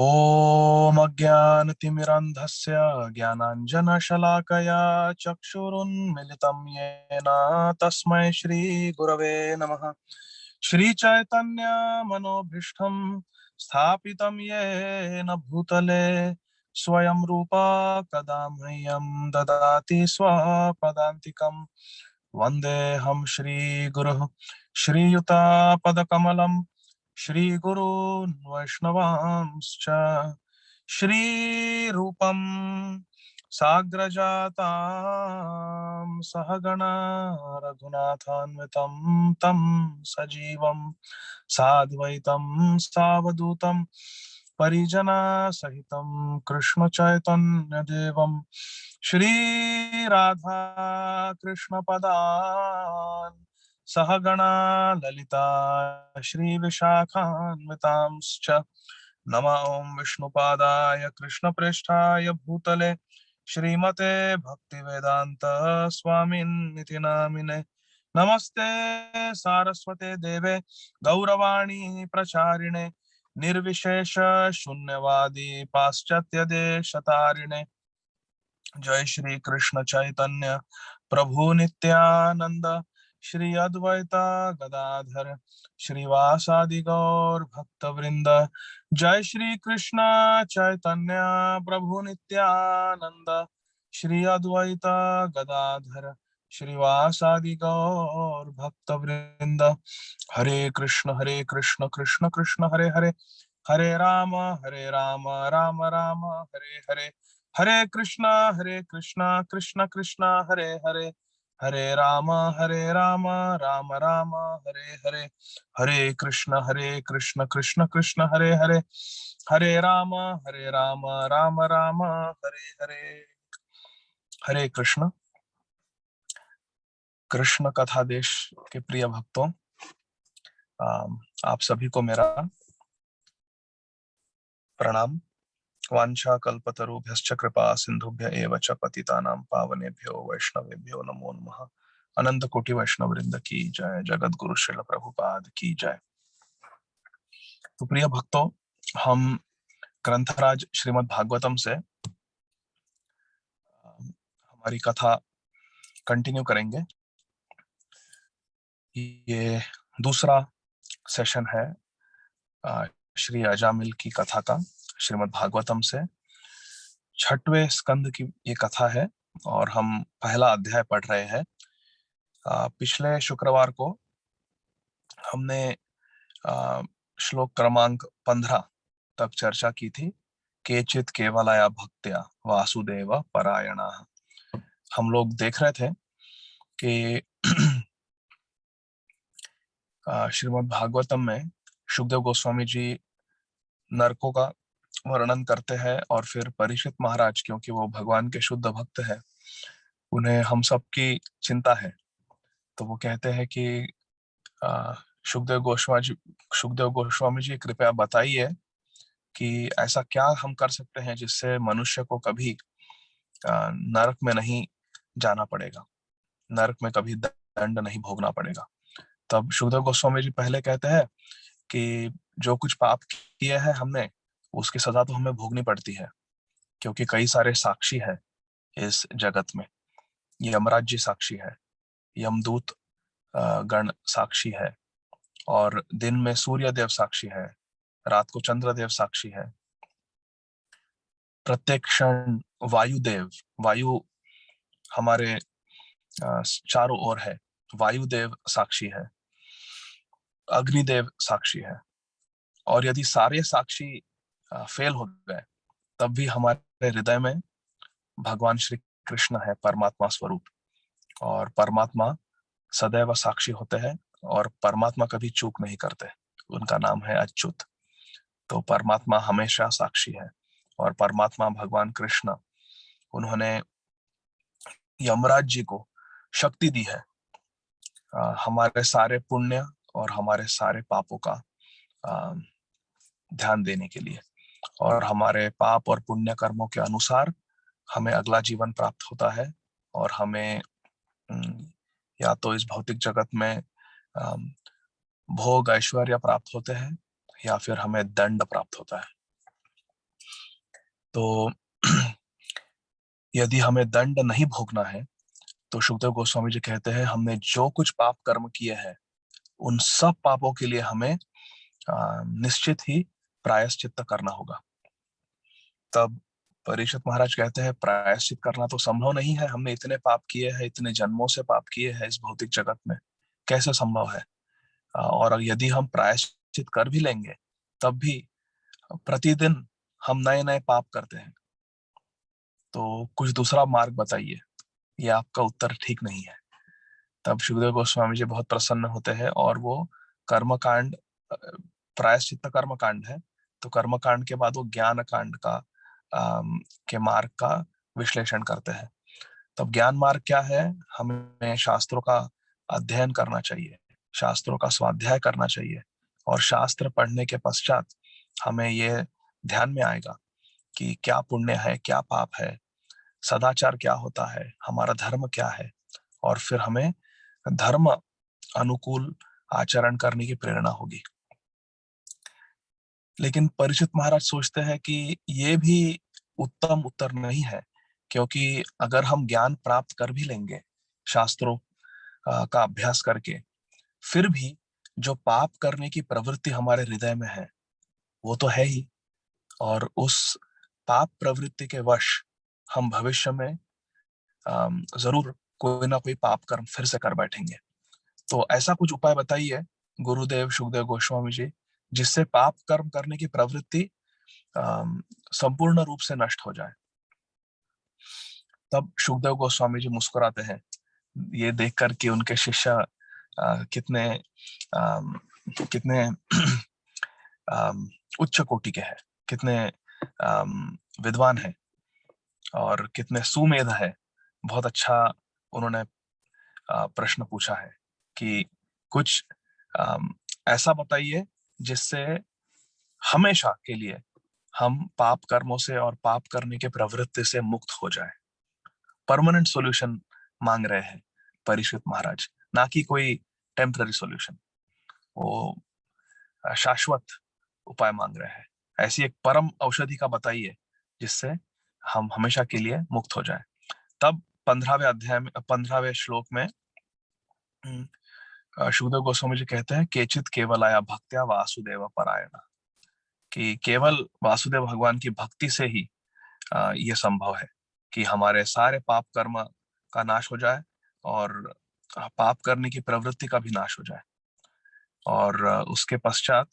ॐ अज्ञानतिमिरन्धस्य ज्ञानाञ्जनशलाकया चक्षुरुन्मिलितं येन तस्मै श्रीगुरवे नमः। श्रीचैतन्यमनोभीष्टं स्थापितं येन भूतले स्वयं रूपा कदा मह्यं ददाति स्वपदान्तिकं। वन्देऽहं श्रीगुरुः श्रीयुतापदकमलं श्रीगुरून् वैष्णवांश्च श्रीरूपं साग्रजातां सहगणा रघुनाथान्वितं तं सजीवं साद्वैतं सावधूतं परिजनसहितं कृष्णचैतन्यदेवं श्रीराधा कृष्णपदान् सहगणा ललिता श्रीविशाखान्वितांश्च नमः। ॐ विष्णुपादाय कृष्णप्रेष्ठाय भूतले श्रीमते भक्तिवेदान्त स्वामिन्निति नामिने। नमस्ते सारस्वते देवे गौरवाणी प्रचारिणे निर्विशेष शून्यवादी पाश्चात्य देशतारिणे। जय श्री कृष्ण चैतन्य प्रभु नित्यानंद श्री अद्वैता गदाधर श्रीवासादि गौर भक्त वृंद। जय श्री कृष्ण चैतन्य प्रभु नित्यानंद श्री अद्वैता गदाधर श्रीवासादि गौर भक्त वृंद। हरे कृष्ण कृष्ण कृष्ण हरे हरे, हरे राम राम राम हरे हरे। हरे कृष्णा कृष्ण कृष्ण हरे हरे, हरे राम राम राम हरे हरे। हरे कृष्ण कृष्ण कृष्ण हरे हरे, हरे राम राम राम हरे हरे। हरे कृष्ण। कृष्ण कथा देश के प्रिय भक्तों, आप सभी को मेरा प्रणाम। वांछा कल्पतरुभ्यश्च कृपा सिंधुभ्य एव च पतितानां पावनेभ्यो वैष्णवेभ्यो नमो नमः। अनंत कोटि वैष्णव वृंद की जय, जगत गुरु श्रील प्रभुपाद की जय। तो प्रिय भक्तों, हम ग्रंथराज श्रीमद् भागवतम से हमारी कथा कंटिन्यू करेंगे। ये दूसरा सेशन है श्री अजामिल की कथा का। श्रीमद् भागवतम से 6वें स्कंद की ये कथा है और हम पहला अध्याय पढ़ रहे हैं। पिछले शुक्रवार को हमने श्लोक क्रमांक 15 तक चर्चा की थी। केचित केवलया भक्त्या वासुदेव परायणा। हम लोग देख रहे थे कि श्रीमद् भागवतम में शुकदेव गोस्वामी जी नरकों का वर्णन करते हैं और फिर परीक्षित महाराज, क्योंकि वो भगवान के शुद्ध भक्त हैं, उन्हें हम सब की चिंता है, तो वो कहते हैं कि शुकदेव गोस्वामी जी कृपया बताइए कि ऐसा क्या हम कर सकते हैं जिससे मनुष्य को कभी नरक में नहीं जाना पड़ेगा, नरक में कभी दंड नहीं भोगना पड़ेगा। तब शुकदेव गोस्वामी जी पहले कहते हैं कि जो कुछ पाप किए हैं हमने, उसकी सजा तो हमें भोगनी पड़ती है, क्योंकि कई सारे साक्षी है इस जगत में। यमराज जी साक्षी है, यमदूत गण साक्षी है, और दिन में सूर्य देव साक्षी है, रात को चंद्रदेव साक्षी है, प्रत्येक क्षण वायु हमारे चारों ओर है, वायुदेव साक्षी है, अग्निदेव साक्षी है। और यदि सारे साक्षी फेल हो गए, तब भी हमारे हृदय में भगवान श्री कृष्ण है, परमात्मा स्वरूप, और परमात्मा सदैव साक्षी होते हैं और परमात्मा कभी चूक नहीं करते। उनका नाम है अच्युत। तो परमात्मा हमेशा साक्षी है, और परमात्मा भगवान कृष्ण, उन्होंने यमराज जी को शक्ति दी है हमारे सारे पुण्य और हमारे सारे पापों का ध्यान देने के लिए, और हमारे पाप और पुण्य कर्मों के अनुसार हमें अगला जीवन प्राप्त होता है, और हमें या तो इस भौतिक जगत में भोग ऐश्वर्य प्राप्त होते हैं, या फिर हमें दंड प्राप्त होता है। तो यदि हमें दंड नहीं भोगना है तो सुखदेव गोस्वामी जी कहते हैं हमने जो कुछ पाप कर्म किए हैं उन सब पापों के लिए हमें निश्चित ही प्रायश्चित्त करना होगा। तब परीक्षित महाराज कहते हैं प्रायश्चित करना तो संभव नहीं है, हमने इतने पाप किए हैं, इतने जन्मों से पाप किए हैं इस भौतिक जगत में, कैसे संभव है। और यदि हम प्रायश्चित कर भी लेंगे तब भी प्रतिदिन हम नए नए पाप करते हैं, तो कुछ दूसरा मार्ग बताइए। ये आपका उत्तर ठीक नहीं है। तब सुखदेव गोस्वामी जी बहुत प्रसन्न होते हैं और वो कर्मकांड, प्रायश्चित्त कर्म कांड है, तो कर्म कांड के बाद वो ज्ञान कांड का के मार्ग का विश्लेषण करते हैं। तब ज्ञान मार्ग क्या है, हमें शास्त्रों का अध्ययन करना चाहिए, शास्त्रों का स्वाध्याय करना चाहिए, और शास्त्र पढ़ने के पश्चात हमें ये ध्यान में आएगा कि क्या पुण्य है, क्या पाप है, सदाचार क्या होता है, हमारा धर्म क्या है, और फिर हमें धर्म अनुकूल आचरण करने की प्रेरणा होगी। लेकिन परीक्षित महाराज सोचते हैं कि ये भी उत्तम उत्तर नहीं है, क्योंकि अगर हम ज्ञान प्राप्त कर भी लेंगे शास्त्रों का अभ्यास करके, फिर भी जो पाप करने की प्रवृत्ति हमारे हृदय में है वो तो है ही, और उस पाप प्रवृत्ति के वश हम भविष्य में जरूर कोई ना कोई पाप कर्म फिर से कर बैठेंगे। तो ऐसा कुछ उपाय बताइए गुरुदेव सुखदेव गोस्वामी जी, जिससे पाप कर्म करने की प्रवृत्ति संपूर्ण रूप से नष्ट हो जाए। तब सुखदेव गोस्वामी जी मुस्कुराते हैं, ये देख कर कि उनके शिष्य कितने अम, कितने उच्च कोटि के हैं, कितने विद्वान हैं और कितने सुमेध है। बहुत अच्छा उन्होंने प्रश्न पूछा है कि कुछ ऐसा बताइए जिससे हमेशा के लिए हम पाप कर्मों से और पाप करने के प्रवृत्ति से मुक्त हो जाए। परमानेंट सॉल्यूशन मांग रहे हैं परीक्षित महाराज, ना कि कोई टेम्पररी सॉल्यूशन। वो शाश्वत उपाय मांग रहे हैं। ऐसी एक परम औषधि का बताइए जिससे हम हमेशा के लिए मुक्त हो जाए। तब 15वें अध्याय में 15वें श्लोक में सुखदेव गोस्वामी जी कहते हैं केचित केवलाया भक्त्या वासुदेव परायण, कि केवल वासुदेव भगवान की भक्ति से ही ये संभव है कि हमारे सारे पाप कर्म का नाश हो जाए और पाप करने की प्रवृत्ति का भी नाश हो जाए। और उसके पश्चात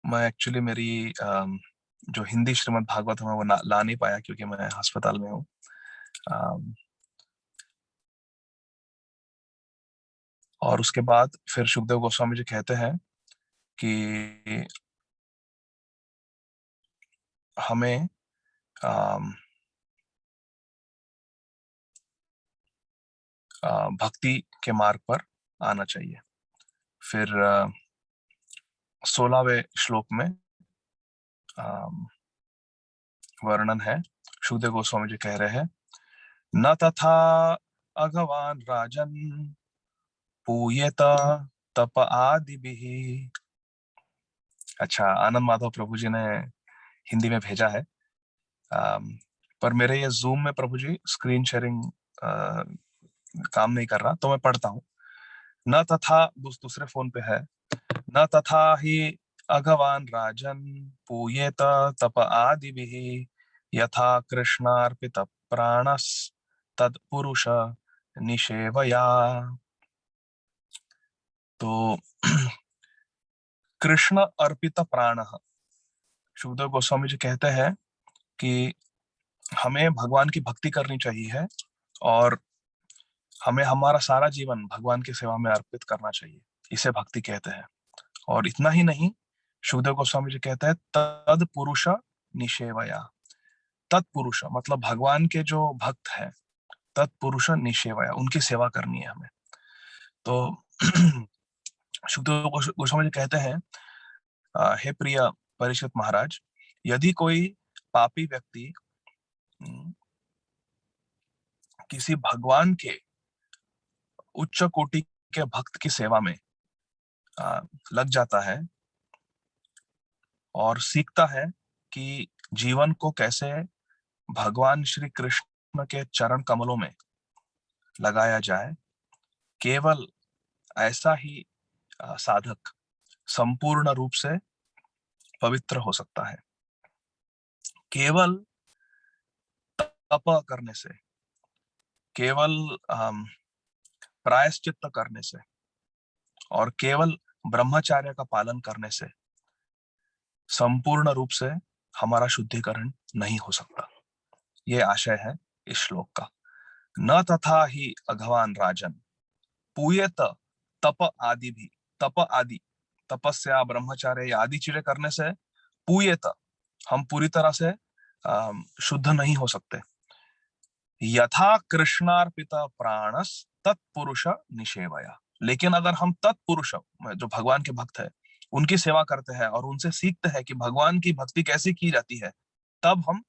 मैं एक्चुअली मेरी जो हिंदी श्रीमद् भागवत है वो ला नहीं पाया क्योंकि मैं अस्पताल में हूँ। और उसके बाद फिर सुखदेव गोस्वामी जी कहते हैं कि हमें भक्ति के मार्ग पर आना चाहिए। फिर 16वें श्लोक में वर्णन है, सुखदेव गोस्वामी जी कह रहे हैं न तथा अघवान राजन पूयेत तप आदि भी। अच्छा, आनंद माधव प्रभु जी ने हिंदी में भेजा है, पर मेरे ये जूम में प्रभु जी स्क्रीन शेयरिंग काम नहीं कर रहा, तो मैं पढ़ता हूँ। न तथा, दूसरे फोन पे है, न तथा ही अघवान राजन पूयेत तप आदि भी यथा कृष्णार्पित प्राणस तत्पुरुष निषेवया। तो कृष्ण अर्पित प्राण, सुखदेव गोस्वामी जी कहते हैं कि हमें भगवान की भक्ति करनी चाहिए और हमें हमारा सारा जीवन भगवान की सेवा में अर्पित करना चाहिए, इसे भक्ति कहते हैं। और इतना ही नहीं, सुखदेव गोस्वामी जी कहते हैं तद पुरुष निषेवया। तत्पुरुष मतलब भगवान के जो भक्त हैं, तत्पुरुष निषेवया, उनकी सेवा करनी है हमें। तो सुखदेव गोस्वामी जी कहते हैं हे प्रिय परीक्षित महाराज, यदि कोई पापी व्यक्ति किसी भगवान के उच्च कोटि के भक्त की सेवा में लग जाता है और सीखता है कि जीवन को कैसे भगवान श्री कृष्ण के चरण कमलों में लगाया जाए। केवल ऐसा ही साधक संपूर्ण रूप से पवित्र हो सकता है। केवल तप करने से, केवल प्रायश्चित्त करने से और केवल ब्रह्मचर्य का पालन करने से संपूर्ण रूप से हमारा शुद्धिकरण नहीं हो सकता। ये आशय है इस श्लोक का। न तथा ही अघवान राजन पूयेत तप आदि भी, तप आदि तपस्या ब्रह्मचर्य आदि चीजें करने से पूयेत हम पूरी तरह से शुद्ध नहीं हो सकते। यथा कृष्णार्पित प्राणस तत्पुरुष निषेवया, लेकिन अगर हम तत्पुरुष जो भगवान के भक्त है उनकी सेवा करते हैं और उनसे सीखते हैं कि भगवान की भक्ति कैसे की जाती है, तब हम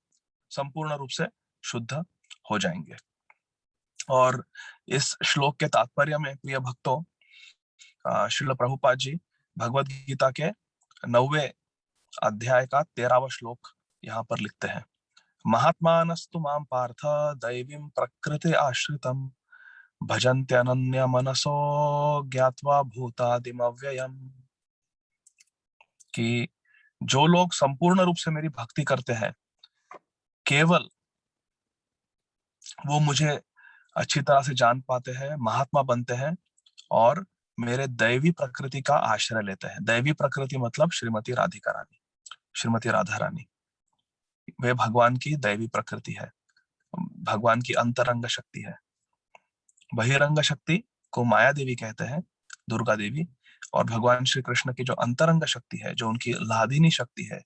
संपूर्ण रूप से शुद्ध हो जाएंगे। और इस श्लोक के तात्पर्य में प्रिय भक्तों, श्रील प्रभुपाद जी भगवत गीता के 9वें अध्याय का 13वां श्लोक यहाँ पर लिखते हैं। महात्मानस्तु मां पार्थ दैवीं प्रकृति आश्रितम् भजन्त्यनन्य मनसो ज्ञात्वा भूतादिमव्ययम्, कि जो लोग संपूर्ण रूप से मेरी भक्ति करते हैं, केवल वो मुझे अच्छी तरह से जान पाते हैं, महात्मा बनते हैं और मेरे दैवी प्रकृति का आश्रय लेते हैं। दैवी प्रकृति मतलब श्रीमती राधिका रानी, श्रीमती राधा रानी, वे भगवान की दैवी प्रकृति है, भगवान की अंतरंग शक्ति है। बहिरंग शक्ति को माया देवी कहते हैं, दुर्गा देवी, और भगवान श्री कृष्ण की जो अंतरंग शक्ति है, जो उनकी लादिनी शक्ति है,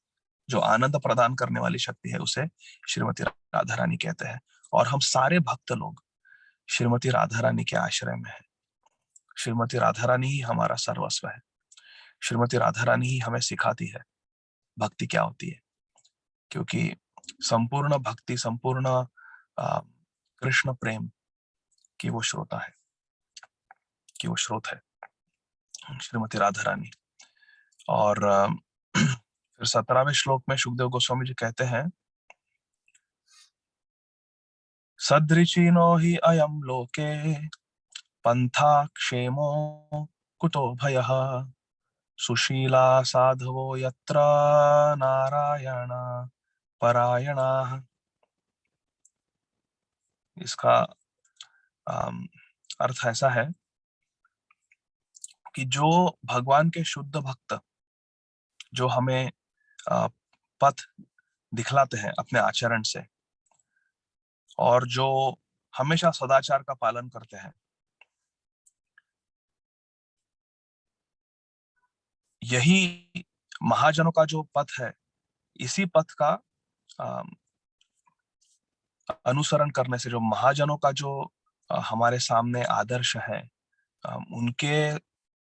जो आनंद प्रदान करने वाली शक्ति है, उसे श्रीमती राधा रानी कहते हैं। और हम सारे भक्त लोग श्रीमती राधा रानी के आश्रय में है। श्रीमती राधा रानी ही हमारा सर्वस्व है। श्रीमती राधा रानी ही हमें सिखाती है भक्ति क्या होती है, क्योंकि संपूर्ण भक्ति, संपूर्ण कृष्ण प्रेम की वो श्रोता है, कि वो स्रोत है श्रीमती राधा रानी। और फिर 17वें श्लोक में सुखदेव गोस्वामी जी कहते हैं, सदृचिनो हि अयम लोके पंथा क्षेमो कुतो भयः सुशीला साधवो यत्र नारायण परायणाः। इसका अर्थ ऐसा है कि जो भगवान के शुद्ध भक्त, जो हमें पथ दिखलाते हैं अपने आचरण से, और जो हमेशा सदाचार का पालन करते हैं, यही महाजनों का जो पथ है, इसी पथ का अनुसरण करने से, जो महाजनों का जो हमारे सामने आदर्श है, उनके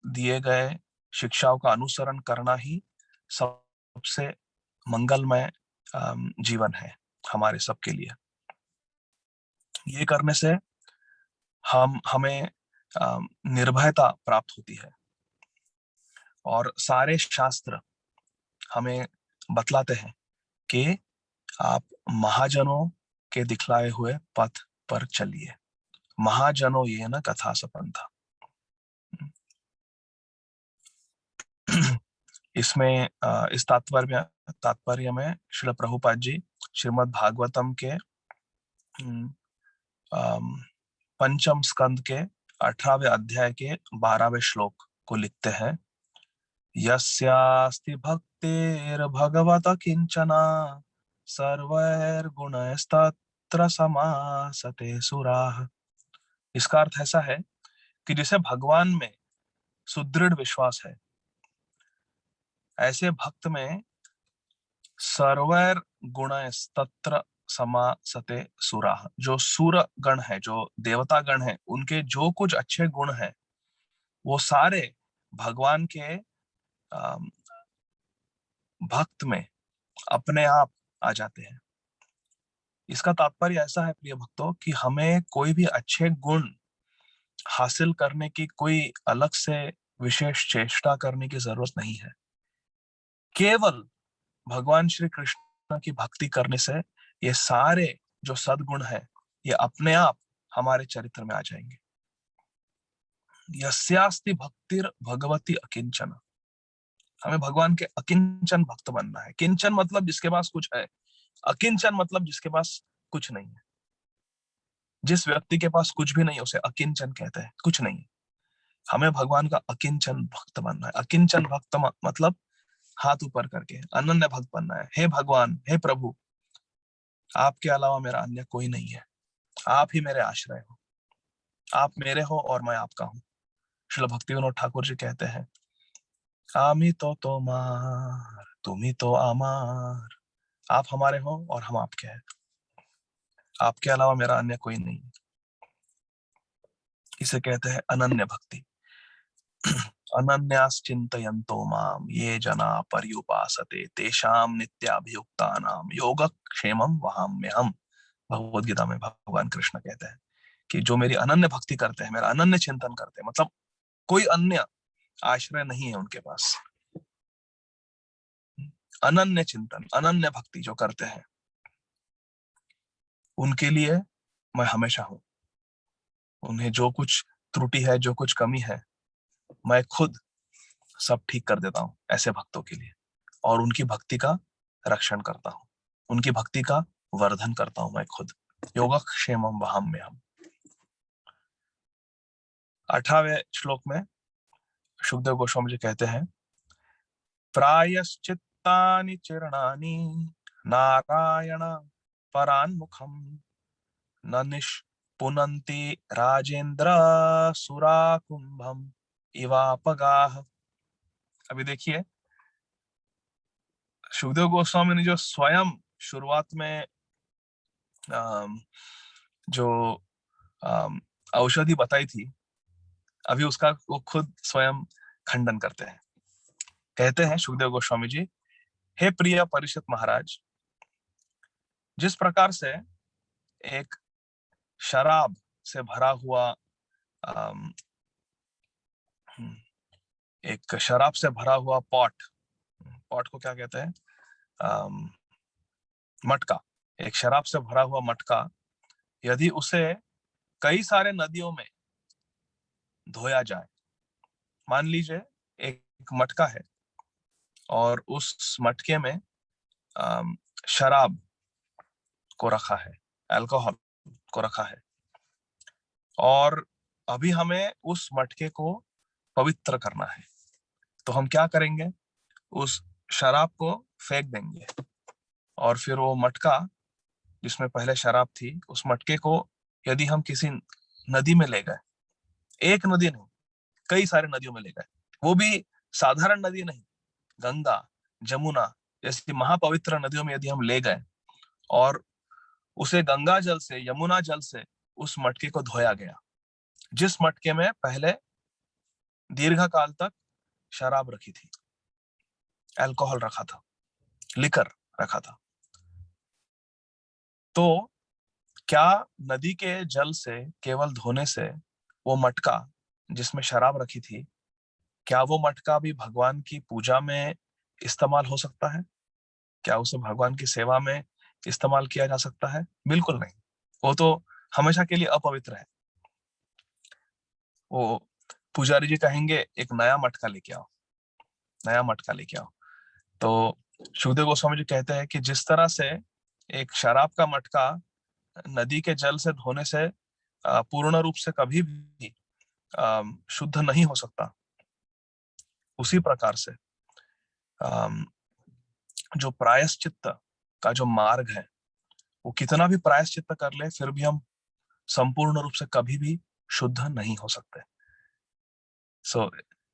दिए गए शिक्षाओं का अनुसरण करना ही सबसे मंगलमय जीवन है हमारे सबके लिए। ये करने से हमें निर्भयता प्राप्त होती है, और सारे शास्त्र हमें बतलाते हैं कि आप महाजनों के दिखलाए हुए पथ पर चलिए। महाजनों ये न कथा सपंथा। इसमें इस तात्पर्य में श्रील प्रभुपाद जी श्रीमद् भागवतम के पंचम स्कंद के 18वें अध्याय के 12वें श्लोक को लिखते हैं, यस्यास्ति भक्तिर्भगवत किंचना सर्वैर्गुणैस्तत्र समासते सुराः। इसका अर्थ ऐसा है कि जिसे भगवान में सुदृढ़ विश्वास है, ऐसे भक्त में सर्वैर गुणैस्तत्र समासते सुराः, जो सूर गण है, जो देवता गण है, उनके जो कुछ अच्छे गुण हैं, वो सारे भगवान के भक्त में अपने आप आ जाते हैं। इसका तात्पर्य ऐसा है प्रिय भक्तों, कि हमें कोई भी अच्छे गुण हासिल करने की कोई अलग से विशेष चेष्टा करने की जरूरत नहीं है। केवल भगवान श्री कृष्ण की भक्ति करने से ये सारे जो सद्गुण है ये अपने आप हमारे चरित्र में आ जाएंगे। यस्यास्ति भक्तिर भगवती अकिंचन, हमें भगवान के अकिंचन भक्त बनना है। किंचन मतलब जिसके पास कुछ है, अकिंचन मतलब जिसके पास कुछ नहीं है। जिस व्यक्ति के पास कुछ भी नहीं उसे अकिंचन कहते हैं, कुछ नहीं। हमें भगवान का अकिंचन भक्त बनना है। अकिंचन भक्त मतलब हाथ ऊपर करके अनन्य भक्त बनना है। हे भगवान, हे प्रभु, आपके अलावा मेरा अन्य कोई नहीं है, आप ही मेरे आश्रय हो, आप मेरे हो और मैं आपका हूँ। श्रील भक्ति विनोद ठाकुर जी कहते हैं, आमी तो तोमार तुम्ही तो आमार, आप हमारे हो और हम आपके हैं, आपके अलावा मेरा अन्य कोई नहीं। इसे कहते हैं अनन्य भक्ति। अनन्याश्चिन्तयन्तो माम ये जना पर्युपासते तेषाम नित्याभियुक्तानाम योगक्षेमं वहाम्यहम्। भगवद गीता में भगवान कृष्ण कहते हैं कि जो मेरी अनन्य भक्ति करते हैं, मेरा अनन्य चिंतन करते हैं, मतलब कोई अन्य आश्रय नहीं है उनके पास, अनन्य चिंतन अनन्य भक्ति जो करते हैं उनके लिए मैं हमेशा हूं। उन्हें जो कुछ त्रुटि है, जो कुछ कमी है, मैं खुद सब ठीक कर देता हूं ऐसे भक्तों के लिए, और उनकी भक्ति का रक्षण करता हूं, उनकी भक्ति का वर्धन करता हूं मैं खुद। योगक्षेमम वहाम्यहम्। 18वें श्लोक में सुखदेव गोस्वामी जी कहते हैं, प्रायश्चित्तानि चिरणानि नारायण परान्मुखम न निष्पुनन्ति राजेंद्र सुराकुंभम इवापगाह। अभी देखिए, सुखदेव गोस्वामी ने जो स्वयं शुरुआत में जो औषधि बताई थी, अभी उसका वो खुद स्वयं खंडन करते हैं। कहते हैं सुखदेव गोस्वामी जी, हे प्रिय परीक्षित महाराज, जिस प्रकार से एक शराब से भरा हुआ एक शराब से भरा हुआ पॉट, पॉट को क्या कहते हैं, मटका, एक शराब से भरा हुआ मटका यदि उसे कई सारे नदियों में धोया जाए, मान लीजिए एक मटका है और उस मटके में शराब को रखा है, अल्कोहल को रखा है, और अभी हमें उस मटके को पवित्र करना है, तो हम क्या करेंगे, उस शराब को फेंक देंगे और फिर वो मटका जिसमें पहले शराब थी, उस मटके को यदि हम किसी नदी में ले गए, एक नदी नहीं कई सारे नदियों में ले गए, वो भी साधारण नदी नहीं, गंगा जमुना जैसी महापवित्र नदियों में यदि हम ले गए और उसे गंगा जल से यमुना जल से उस मटके को धोया गया, जिस मटके में पहले दीर्घ काल तक शराब रखी थी, अल्कोहल रखा था, लिकर रखा था, तो क्या नदी के जल से केवल धोने से वो मटका जिसमें शराब रखी थी, क्या वो मटका भी भगवान की पूजा में इस्तेमाल हो सकता है? क्या उसे भगवान की सेवा में इस्तेमाल किया जा सकता है? बिल्कुल नहीं, वो तो हमेशा के लिए अपवित्र है। वो पुजारी जी कहेंगे एक नया मटका लेके आओ, नया मटका लेके आओ। तो सुखदेव गोस्वामी जी कहते हैं कि जिस तरह से एक शराब का मटका नदी के जल से धोने से पूर्ण रूप से कभी भी शुद्ध नहीं हो सकता, उसी प्रकार से जो प्रायश्चित्त का जो मार्ग है, वो कितना भी प्रायश्चित्त कर ले फिर भी हम संपूर्ण रूप से कभी भी शुद्ध नहीं हो सकते। सो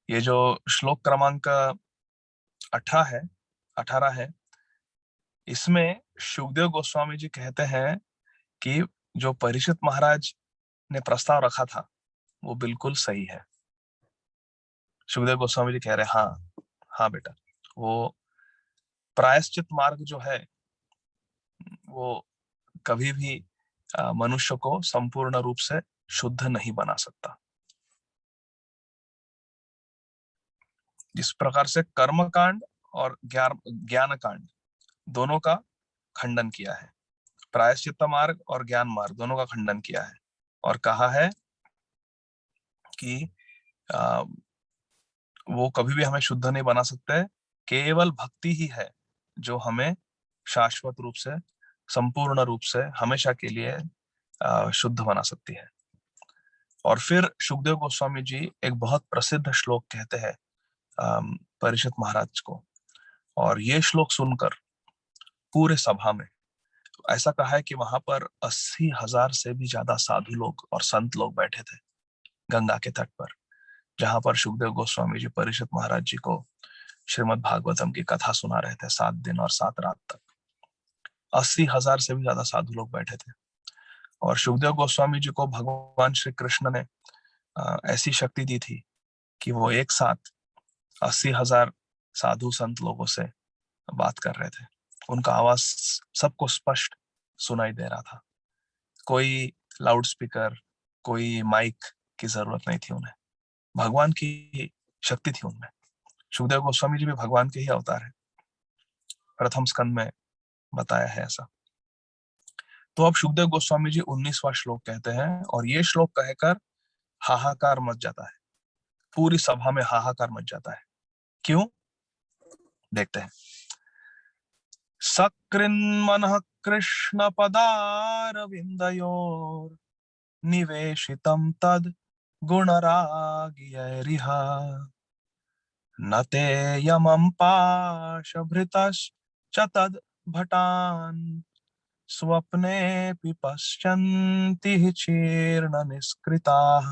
ये जो श्लोक क्रमांक 18 है, इसमें सुखदेव गोस्वामी जी कहते हैं कि जो परीक्षित महाराज ने प्रस्ताव रखा था वो बिल्कुल सही है। सुखदेव गोस्वामी जी कह रहे हैं, हाँ हाँ बेटा, वो प्रायश्चित मार्ग जो है वो कभी भी मनुष्य को संपूर्ण रूप से शुद्ध नहीं बना सकता। जिस प्रकार से कर्म कांड और ज्ञान कांड दोनों का खंडन किया है। प्रायश्चित्त मार्ग और ज्ञान मार्ग दोनों का खंडन किया है और कहा है कि आ, वो कभी भी हमें शुद्ध नहीं बना सकते, केवल भक्ति ही है जो हमें शाश्वत रूप से, संपूर्ण रूप से, हमेशा के लिए शुद्ध बना सकती है। और फिर सुखदेव गोस्वामी जी एक बहुत प्रसिद्ध श्लोक कहते हैं परीक्षित महाराज को, और ये श्लोक सुनकर पूरे सभा में ऐसा कहा है कि वहां पर 80,000 से भी ज्यादा साधु लोग और संत लोग बैठे थे गंगा के तट पर, जहां पर सुखदेव गोस्वामी जी परीक्षित महाराज जी को श्रीमद् भागवतम की कथा सुना रहे थे 7 दिन और 7 रात तक। 80,000 से भी ज्यादा साधु लोग बैठे थे और सुखदेव गोस्वामी जी को भगवान श्री कृष्ण ने ऐसी शक्ति दी थी कि वो एक साथ 80,000 साधु संत लोगों से बात कर रहे थे। उनका आवाज सबको स्पष्ट सुनाई दे रहा था। कोई लाउड स्पीकर, कोई माइक की जरूरत नहीं थी उन्हें। भगवान की शक्ति थी उनमें। सुखदेव गोस्वामी जी भी भगवान के ही अवतार है, प्रथम स्कंद में बताया है ऐसा। तो अब सुखदेव गोस्वामी जी 19वां श्लोक कहते हैं और ये श्लोक कहकर हाहाकार मच जाता है, पूरी सभा में हाहाकार मच जाता है। क्यों? देखते हैं। सकृन्मनः कृष्ण पदारविन्दयोर् निवेशितं तद गुणरागियैरिह न ते यमं पाशभृतश्च तद् भटान् स्वप्नेऽपि पश्यन्ति हि चीर्ण निष्कृताः।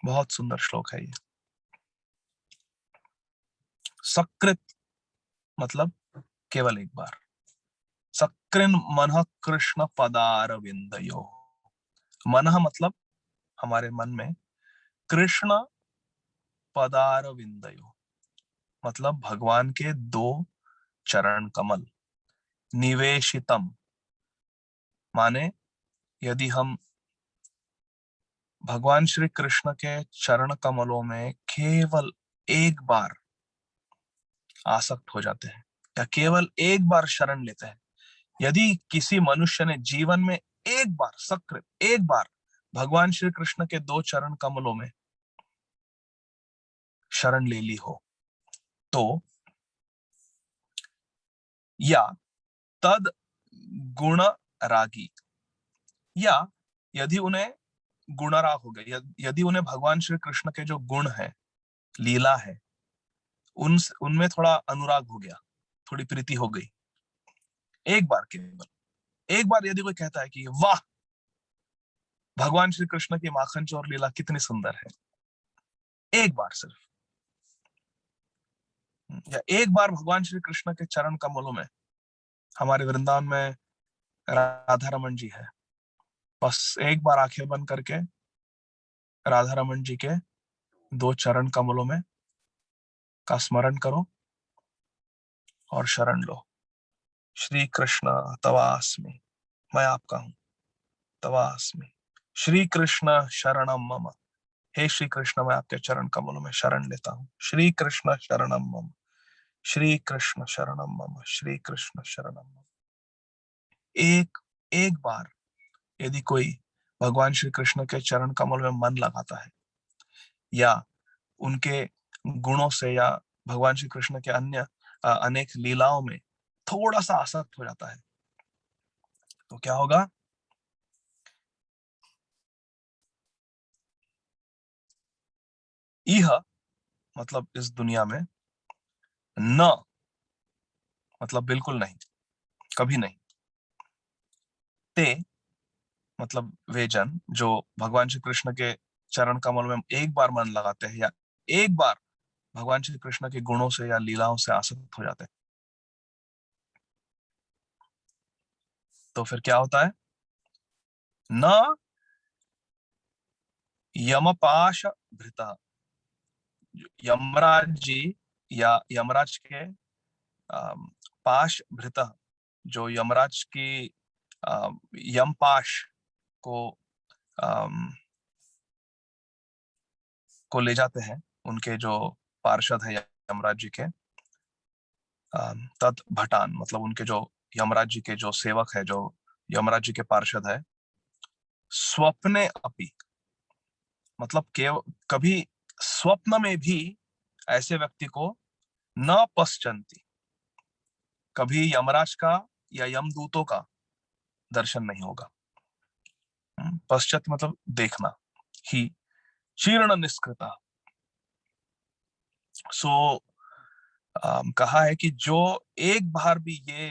बहुत सुंदर श्लोक है ये। सकृत मतलब केवल एक बार। सकृन मनः कृष्ण पदारविंदयो। मनः मतलब हमारे मन में, कृष्ण पदारविंदयो मतलब भगवान के 2 चरण कमल। निवेशितम माने यदि हम भगवान श्री कृष्ण के चरण कमलों में केवल एक बार आसक्त हो जाते हैं या केवल एक बार शरण लेते हैं, यदि किसी मनुष्य ने जीवन में एक बार, सकृत एक बार भगवान श्री कृष्ण के 2 चरण कमलों में शरण ले ली हो, तो या तद गुण रागी, या यदि उन्हें गुणराग हो गए, यदि उन्हें भगवान श्री कृष्ण के जो गुण है, लीला है, उनमें थोड़ा अनुराग हो गया, थोड़ी प्रीति हो गई, एक बार, केवल एक बार यदि कोई कहता है कि वाह, भगवान श्री कृष्ण की माखन चोर लीला कितनी सुंदर है, एक बार सिर्फ, या एक बार भगवान श्री कृष्ण के चरण कमलों में, हमारे वृंदावन में राधा रमन जी है, बस एक बार आंखें बंद करके राधा रमन जी के 2 चरण कमलों में का स्मरण करो और शरण लो। श्री कृष्ण तवास्मि, मैं आपका हूं, तवास्मि श्री कृष्ण शरणम मम। हे श्री कृष्ण, मैं आपके चरण कमलों में शरण लेता हूं। श्री कृष्ण शरणम मम, श्री कृष्ण शरणम मम, श्री कृष्ण शरणम मम। एक एक बार यदि कोई भगवान श्री कृष्ण के चरण कमल में मन लगाता है, या उनके गुणों से, या भगवान श्री कृष्ण के अन्य अनेक लीलाओं में थोड़ा सा आसक्त हो जाता है, तो क्या होगा? यह मतलब इस दुनिया में, न मतलब बिल्कुल नहीं, कभी नहीं, ते मतलब वे जन जो भगवान श्री कृष्ण के चरण कमल में एक बार मन लगाते हैं, या एक बार भगवान श्री कृष्ण के गुणों से या लीलाओं से आसक्त हो जाते हैं, तो फिर क्या होता है? न यमपाश भृता, यमराज जी या यमराज के पाश भृता, जो यमराज की यमपाश को को ले जाते हैं, उनके जो पार्षद है यमराज जी के, तद भटान, मतलब उनके जो यमराज जी के जो सेवक है, जो यमराज जी के पार्षद है, स्वप्ने अपि, मतलब कभी स्वप्न में भी ऐसे व्यक्ति को न पश्चंती, कभी यमराज का या यमदूतों का दर्शन नहीं होगा। पश्चात मतलब देखना ही, शीर्ण निष्कृता। सो कहा है कि जो एक बार भी ये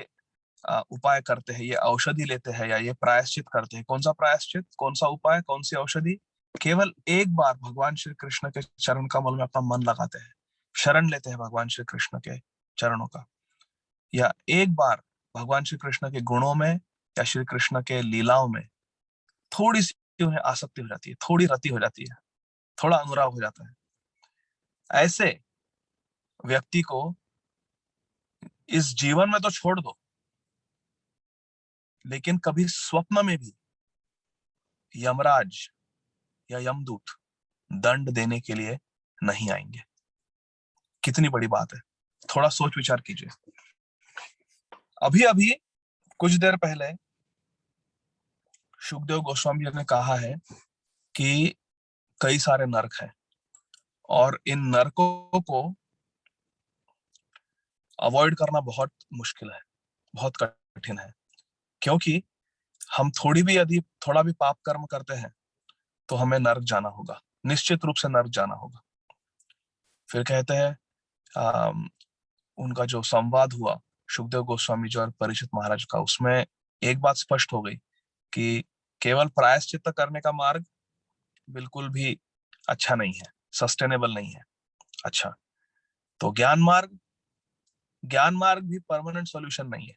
उपाय करते हैं, ये औषधि लेते हैं या ये प्रायश्चित करते हैं, कौन सा प्रायश्चित, कौन सा उपाय, कौन सी औषधि, केवल एक बार भगवान श्री कृष्ण के चरण कमल में अपना मन लगाते हैं, शरण लेते हैं भगवान श्री कृष्ण के चरणों का, या एक बार भगवान श्री कृष्ण के गुणों में या श्री कृष्ण के लीलाओं में थोड़ी सी उन्हें आसक्ति हो जाती है, थोड़ी रति हो जाती है, थोड़ा अनुराग हो जाता है, ऐसे व्यक्ति को इस जीवन में तो छोड़ दो, लेकिन कभी स्वप्न में भी यमराज या यमदूत दंड देने के लिए नहीं आएंगे। कितनी बड़ी बात है, थोड़ा सोच विचार कीजिए। अभी अभी कुछ देर पहले सुखदेव गोस्वामी जी ने कहा है कि कई सारे नरक हैं और इन नरकों को अवॉइड करना बहुत मुश्किल है, बहुत कठिन है, क्योंकि हम यदि थोड़ा भी पाप कर्म करते हैं तो हमें नरक जाना होगा, निश्चित रूप से नरक जाना होगा। फिर कहते हैं उनका जो संवाद हुआ सुखदेव गोस्वामी जी और परीक्षित महाराज का, उसमें एक बात स्पष्ट हो गई कि केवल प्रायश्चित करने का मार्ग बिल्कुल भी अच्छा नहीं है, सस्टेनेबल नहीं है। अच्छा, तो ज्ञान मार्ग भी परमानेंट सॉल्यूशन नहीं है,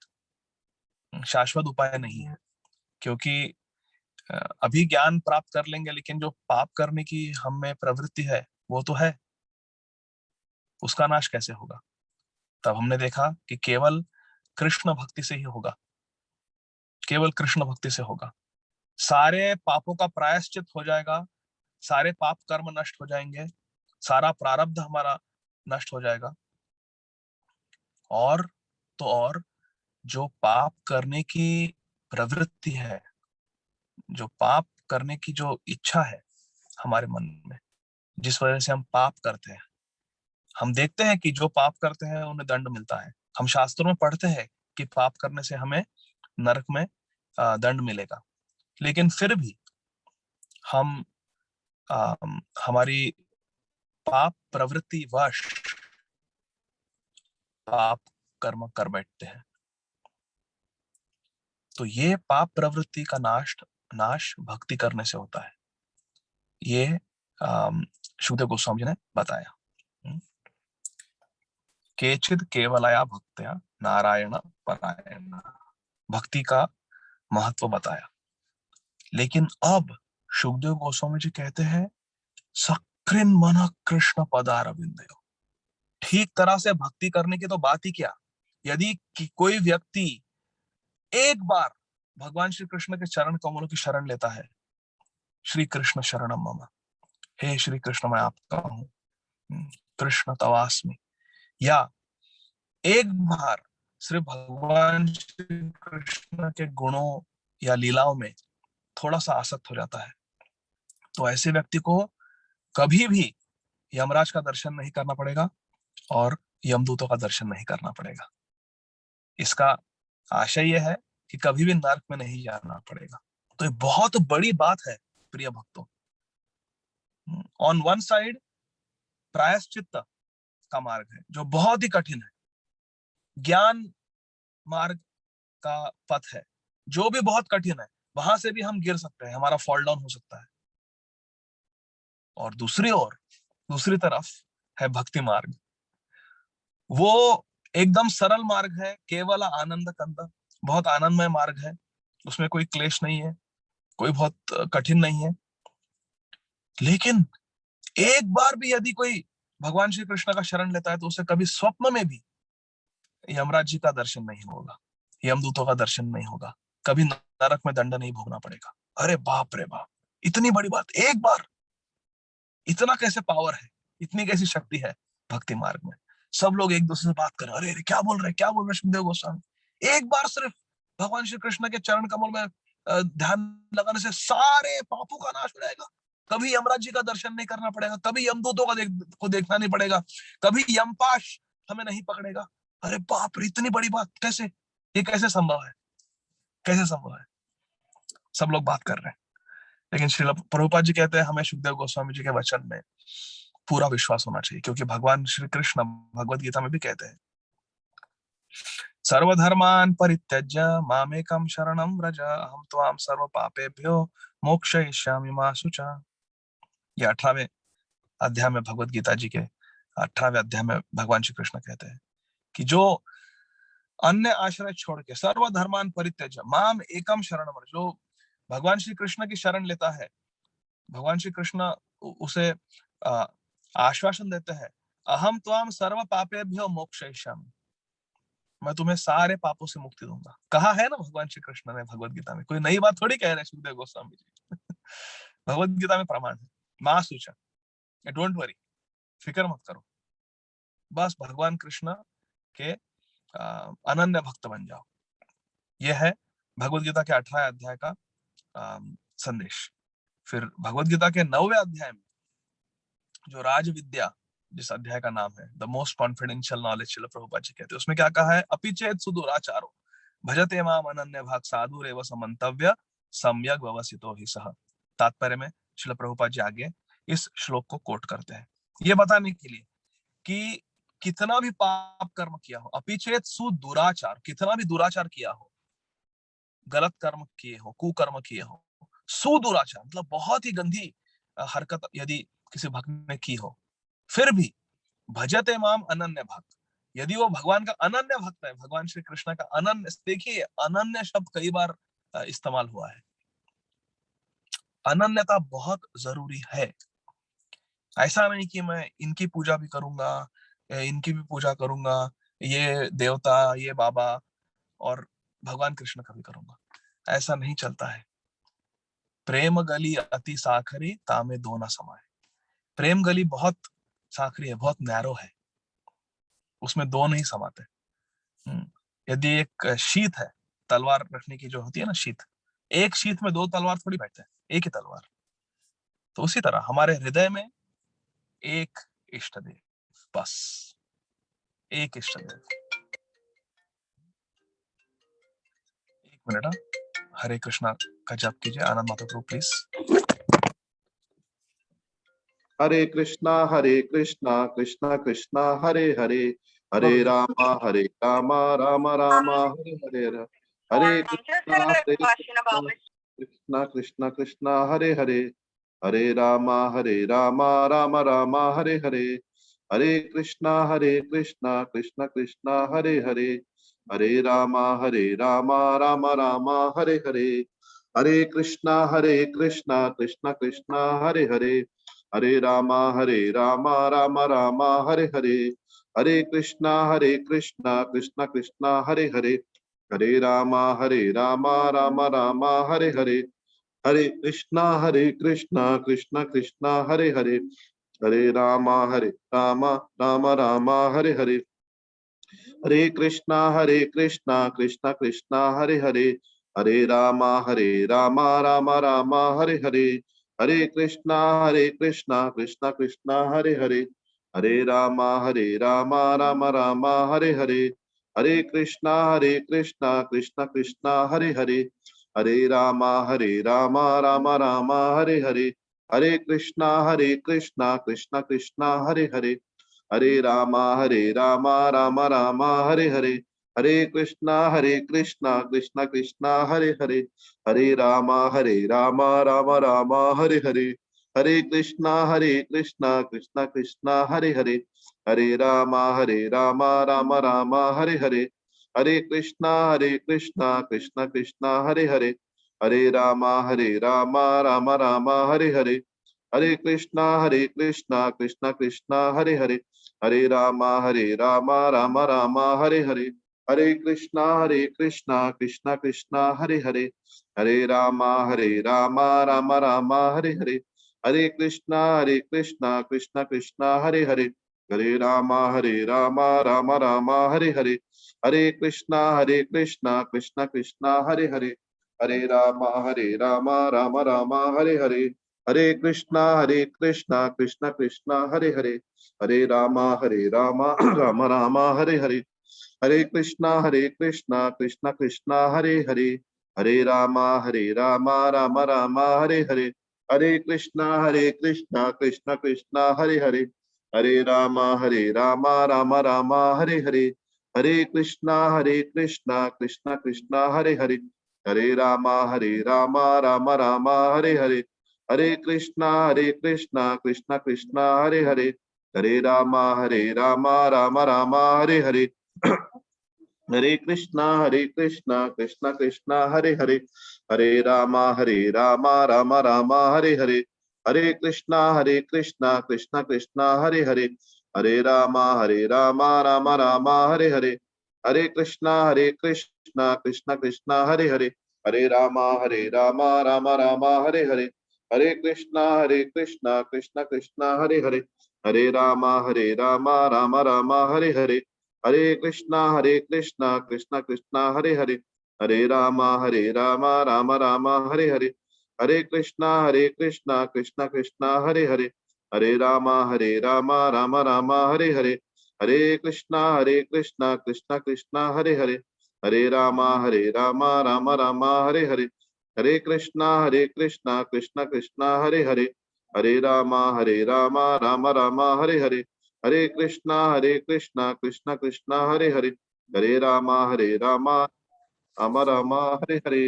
शाश्वत उपाय नहीं है, क्योंकि अभी ज्ञान प्राप्त कर लेंगे, लेकिन जो पाप करने की हम में प्रवृत्ति है वो तो है, उसका नाश कैसे होगा? तब हमने देखा कि केवल कृष्ण भक्ति से ही होगा, केवल कृष्ण भक्ति से होगा। सारे पापों का प्रायश्चित हो जाएगा, सारे पाप कर्म नष्ट हो जाएंगे, सारा प्रारब्ध हमारा नष्ट हो जाएगा, और तो और जो पाप करने की प्रवृत्ति है, जो पाप करने की जो इच्छा है हमारे मन में, जिस वजह से हम पाप करते हैं, हम देखते हैं कि जो पाप करते हैं उन्हें दंड मिलता है, हम शास्त्रों में पढ़ते हैं कि पाप करने से हमें नरक में दंड मिलेगा, लेकिन फिर भी हम हमारी पाप प्रवृत्ति वश पाप कर्म कर बैठते हैं। तो ये पाप प्रवृत्ति का नाश भक्ति करने से होता है, ये शुद्ध गोस्वामी जी ने बताया। केचिद केवलया भक्त्या नारायण परायण, भक्ति का महत्व बताया। लेकिन अब सुखदेव गोस्वामी जी कहते हैं सकृन मन कृष्ण पदारविंदयो, ठीक तरह से भक्ति करने की तो बात ही क्या, यदि कोई व्यक्ति एक बार भगवान श्री कृष्ण के चरण कमलों की शरण लेता है, श्री कृष्ण शरणम मम, हे श्री कृष्ण मैं आपका हूं, कृष्ण तवास्मि, या एक बार सिर्फ भगवान श्री कृष्ण के गुणों या लीलाओं में थोड़ा सा आसक्त हो जाता है, तो ऐसे व्यक्ति को कभी भी यमराज का दर्शन नहीं करना पड़ेगा और यमदूतों का दर्शन नहीं करना पड़ेगा। इसका आशय यह है कि कभी भी नरक में नहीं जाना पड़ेगा। तो ये बहुत बड़ी बात है प्रिय भक्तों। ऑन वन साइड प्रायश्चित्त का मार्ग है जो बहुत ही कठिन है, ज्ञान मार्ग का पथ है जो भी बहुत कठिन है, वहां से भी हम गिर सकते हैं, हमारा फॉल डाउन हो सकता है। और दूसरी तरफ है भक्ति मार्ग, वो एकदम सरल मार्ग है, केवल आनंद कंद, बहुत आनंदमय मार्ग है, उसमें कोई क्लेश नहीं है, कोई बहुत कठिन नहीं है। लेकिन एक बार भी यदि कोई भगवान श्री कृष्ण का शरण लेता है तो उसे कभी स्वप्न में भी यमराज जी का दर्शन नहीं होगा, यमदूतों का दर्शन नहीं होगा, कभी नरक में दंड नहीं भोगना पड़ेगा। अरे बाप रे बाप, इतनी बड़ी बात, एक बार, इतना कैसे पावर है, इतनी कैसी शक्ति है भक्ति मार्ग में। सब लोग एक दूसरे से बात कर रहे, अरे अरे क्या बोल रहे, क्या बोल रहे सुखदेव गोस्वामी। एक बार सिर्फ भगवान श्री कृष्ण के चरण कमल में ध्यान लगाने से सारे पापों का नाश हो जाएगा, कभी यमराज जी का दर्शन नहीं करना पड़ेगा, कभी यमदूतों को देखना नहीं पड़ेगा, कभी यमपाश हमें नहीं पकड़ेगा। अरे बाप रे, इतनी बड़ी बात कैसे, ये कैसे संभव है, कैसे संभव है। सब लोग बात कर रहे हैं, लेकिन श्रील प्रभुपाद जी कहते हैं हमें सुखदेव गोस्वामी जी के वचन में पूरा विश्वास होना चाहिए, क्योंकि भगवान श्री कृष्ण भगवद गीता में भी कहते हैं सर्वधर्मान् परित्यज्य मामेकं शरणं व्रज अहं त्वां सर्व पापेभ्यो मोक्षयिष्यामि मा शुचा। ये 18वें अध्याय में भगवद गीता जी के 18वें अध्याय में भगवान श्री कृष्ण कहते हैं कि जो अन्य आश्रय छोड़ के सर्वधर्मान परित्यज्य माम एकम शरणम व्रज, जो भगवान श्री कृष्ण की शरण लेता है, भगवान श्री कृष्ण उसे आश्वासन देते हैं अहम त्वाम सर्व पापेभ्यो मोक्षयिष्यामि, मैं तुम्हें सारे पापों से मुक्ति दूंगा। कहा है ना भगवान श्री कृष्ण ने भगवद गीता में, कोई नई बात थोड़ी कह रहे सुखदेव गोस्वामी जी। भगवद गीता में प्रमाण है, मां सूचा, डोंट वरी, फिक्र मत करो, बस भगवान कृष्ण के अनन्य भक्त बन जाओ। यह है भगवद गीता के 18वें अध्याय का संदेश। फिर भगवद गीता के 9वें अध्याय में जो राज विद्या जिस अध्याय का नाम है द मोस्ट कॉन्फिडेंशियल नॉलेज, शिल प्रभुपाद जी कहते हैं, उसमें क्या कहा है, अपिचेत सुदुराचारो भजते माम अनन्य भाग साधु रेव समंतव्य सम्यक व्यवसितो ही सह। तात्पर्य में शिल प्रभुपाद जी आगे इस श्लोक को कोट करते हैं ये बताने के लिए कि कितना भी पाप कर्म किया हो, अपिचेत सुदुराचार, कितना भी दुराचार किया हो, गलत कर्म किए हो, कुकर्म किए हो, सुदुराचार मतलब बहुत ही गंदी हरकत यदि किसी भक्त ने की हो, फिर भी भजते माम अनन्य भक्त, यदि वो भगवान का अनन्य भक्त है, भगवान श्री कृष्ण का अनन्य, देखिए अनन्य शब्द कई बार इस्तेमाल हुआ है, अनन्यता बहुत जरूरी है। ऐसा नहीं कि मैं इनकी पूजा भी करूंगा, इनकी भी पूजा करूंगा, ये देवता, ये बाबा, और भगवान कृष्ण का भी करूंगा, ऐसा नहीं चलता है। प्रेम गली अति साखरी तामे दो न समाये, प्रेम गली बहुत साखरी है, बहुत नैरो है, उसमें दो नहीं समाते। यदि एक शीत है, तलवार रखने की जो होती है ना शीत, एक शीत में दो तलवार थोड़ी बैठते हैं, एक ही तलवार। तो उसी तरह हमारे हृदय में एक इष्ट देव, बस एक इष्ट देव। एक मिनट, हरे कृष्णा का जप कीजिए, आनंद माता प्रभु प्लीज। हरे कृष्णा कृष्णा कृष्णा हरे हरे, हरे रामा राम राम हरे हरे, हरे कृष्णा कृष्णा कृष्णा हरे हरे, हरे रामा राम राम हरे हरे, हरे कृष्णा कृष्णा कृष्णा हरे हरे, हरे रामा राम राम हरे हरे, हरे कृष्णा कृष्णा कृष्णा हरे हरे, हरे रामा राम राम हरे हरे, हरे कृष्णा कृष्णा कृष्णा हरे हरे, हरे रामा राम राम हरे हरे, हरे कृष्णा कृष्णा कृष्णा हरे हरे, हरे रामा राम राम हरे हरे, हरे कृष्णा कृष्णा कृष्णा हरे हरे, हरे रामा राम राम हरे हरे, हरे कृष्णा कृष्णा कृष्णा हरे हरे, हरे रामा राम राम हरे हरे, हरे कृष्णा कृष्णा कृष्णा हरे हरे, हरे रामा राम राम हरे हरे, हरे कृष्णा कृष्णा कृष्णा हरे हरे, हरे रामा राम राम हरे हरे, हरे कृष्णा कृष्णा कृष्णा हरे हरे, हरे रामा राम राम हरे हरे, हरे कृष्णा कृष्णा कृष्णा हरे हरे, हरे रामा राम राम हरे हरे, हरे कृष्णा कृष्णा कृष्णा हरे हरे, हरे रामा राम राम हरे हरे, हरे कृष्णा कृष्णा कृष्णा हरे हरे, हरे रामा राम राम हरे हरे, हरे कृष्णा कृष्णा कृष्णा हरे हरे, हरे रामा राम राम हरे हरे, हरे कृष्णा कृष्णा कृष्णा हरे हरे, हरे राम राम राम हरे हरे, हरे कृष्णा कृष्णा कृष्णा हरे हरे, हरे राम राम राम हरे हरे, हरे कृष्णा कृष्णा कृष्णा हरे हरे, हरे राम राम राम हरे हरे, हरे कृष्णा कृष्णा हरे हरे, हरे राम राम राम हरे हरे, हरे कृष्णा कृष्णा कृष्णा हरे हरे, हरे राम राम राम हरे हरे, हरे कृष्णा कृष्णा कृष्णा हरे हरे, हरे राम राम राम हरे हरे, हरे कृष्णा कृष्णा कृष्णा हरे हरे, हरे राम राम राम हरे हरे, हरे कृष्णा कृष्णा कृष्णा हरे हरे, हरे राम राम राम हरे हरे, हरे कृष्णा कृष्णा कृष्णा हरे हरे, हरे राम राम राम हरे हरे, हरे कृष्णा कृष्णा कृष्णा हरे हरे, हरे राम राम राम हरे हरे, हरे कृष्णा कृष्णा कृष्णा हरे हरे, हरे राम राम राम हरे हरे, हरे कृष्णा कृष्णा कृष्णा हरे हरे, हरे राम राम राम हरे हरे, हरे कृष्णा कृष्णा कृष्णा हरे हरे, हरे राम राम राम हरे हरे, हरे कृष्णा कृष्णा कृष्णा हरे हरे, हरे राम राम राम हरे हरे, हरे कृष्णा कृष्णा कृष्णा हरे हरे, हरे राम राम राम हरे हरे, हरे कृष्णा कृष्णा कृष्णा हरे हरे, हरे राम राम राम हरे हरे।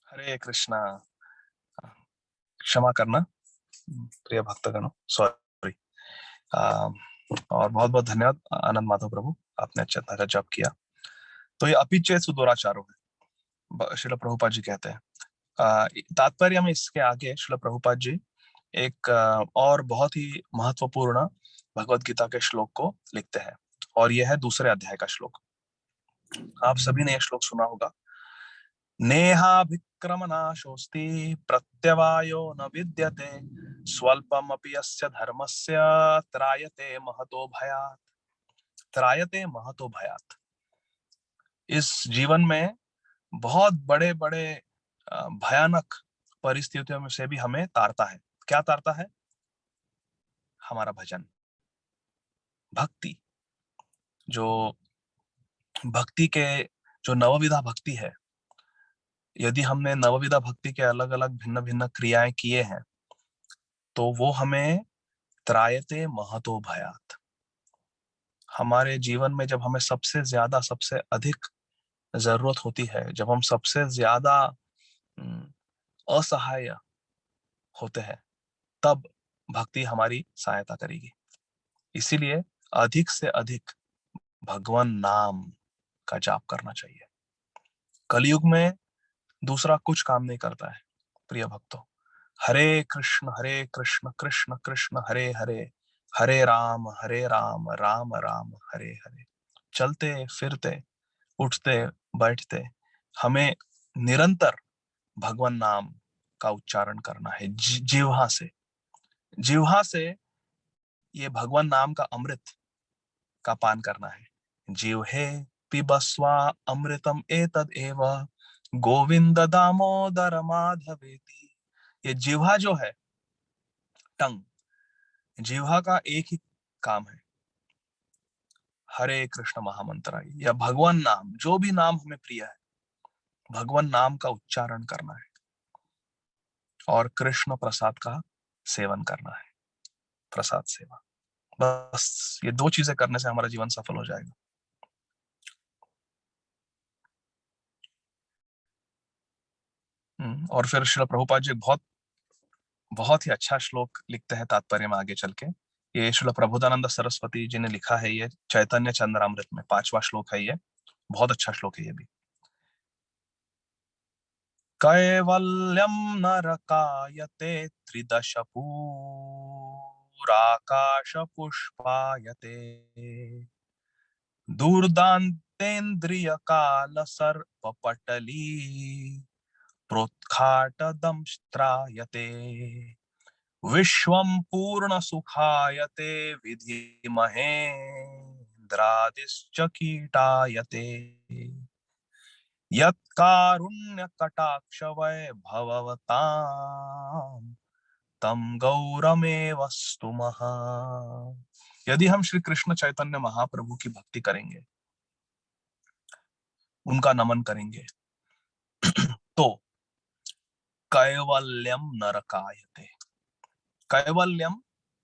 हरे कृष्णा। क्षमा करना प्रिय भक्तगणों, सॉरी। और बहुत बहुत धन्यवाद आनंद माधव प्रभु, आपने अच्छे तरह जप किया। तो ये अपिचय सुदुराचारो है, श्रील प्रभुपाद जी कहते हैं। तात्पर्य में इसके आगे श्रील प्रभुपाद जी एक और बहुत ही महत्वपूर्ण भगवत गीता के श्लोक को लिखते हैं, और यह है दूसरे अध्याय का श्लोक। आप सभी ने यह श्लोक सुना होगा। नेहाभिक्रमनाशोस्ति प्रत्यवायो न विद्यते स्वल्पमपि यस्य धर्मस्य त्रायते महतो भयात्। त्रायते महतो भयात्। इस जीवन में बहुत बड़े बड़े भयानक परिस्थितियों में से भी हमें तारता है। क्या तारता है? हमारा भजन, भक्ति। जो भक्ति के जो नवविधा भक्ति है, यदि हमने नवविधा भक्ति के अलग अलग भिन्न भिन्न क्रियाएं किए हैं, तो वो हमें त्रायते महतो भयात। हमारे जीवन में जब हमें सबसे ज्यादा, सबसे अधिक जरूरत होती है, जब हम सबसे ज्यादा असहाय होते हैं, तब भक्ति हमारी सहायता करेगी। इसीलिए अधिक से अधिक भगवान नाम का जाप करना चाहिए। कलयुग में दूसरा कुछ काम नहीं करता है प्रिय भक्तों। हरे कृष्ण कृष्ण कृष्ण हरे हरे, हरे राम राम राम हरे हरे। चलते फिरते, उठते बैठते, हमें निरंतर भगवान नाम का उच्चारण करना है। जिह्वा से, जिह्वा से ये भगवान नाम का अमृत का पान करना है। जिह्वे पिबस्वा अमृतम एतद एव गोविंद दामोदर माधवेति। ये जिह्वा जो है, टंग, जिह्वा का एक ही काम है, हरे कृष्ण महामंत्र या भगवान नाम, जो भी नाम हमें प्रिय है, भगवान नाम का उच्चारण करना है और कृष्ण प्रसाद का सेवन करना है। प्रसाद सेवा, बस ये दो चीजें करने से हमारा जीवन सफल हो जाएगा। और फिर श्रील प्रभुपाद जी बहुत बहुत ही अच्छा श्लोक लिखते हैं तात्पर्य में आगे चल के। ये श्रील प्रबोधानंद सरस्वती जी ने लिखा है, ये चैतन्य चंद्रामृत में 5वां श्लोक है। ये बहुत अच्छा श्लोक है ये भी। कैवल्यम नरकायते त्रिदश पूराकाश पुष्पायते दूर्दान्तेन्द्रिय काल सर्पपटली प्रोत्खाटदंष्ट्रायते विश्वं पूर्ण सुखायते विधिमहे इंद्रादिश्च कीटायते यत्कारुण्य कटाक्ष वैभवताम् तम गौरमेव स्तुमः। यदि हम श्री कृष्ण चैतन्य महाप्रभु की भक्ति करेंगे, उनका नमन करेंगे, तो कैवल्यम नरकायते। कैवल्यम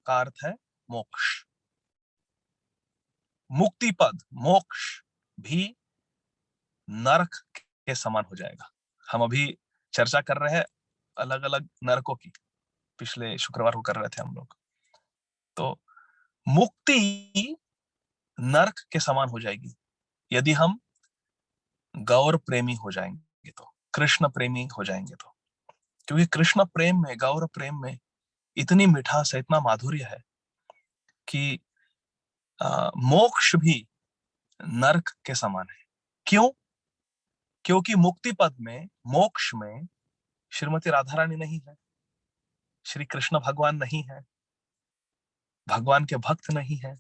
का अर्थ है मोक्ष, मुक्ति पद, मोक्ष भी नरक के समान हो जाएगा। हम अभी चर्चा कर रहे हैं अलग अलग नरकों की, पिछले शुक्रवार को कर रहे थे हम लोग। तो मुक्ति नरक के समान हो जाएगी यदि हम गौर प्रेमी हो जाएंगे, तो कृष्ण प्रेमी हो जाएंगे तो। क्योंकि कृष्ण प्रेम में, गौर प्रेम में इतनी मिठास है, इतना माधुर्य है कि मोक्ष भी नरक के समान है। क्यों? क्योंकि मुक्ति पद में, मोक्ष में श्रीमती राधा रानी नहीं है, श्री कृष्ण भगवान नहीं है, भगवान के भक्त नहीं है,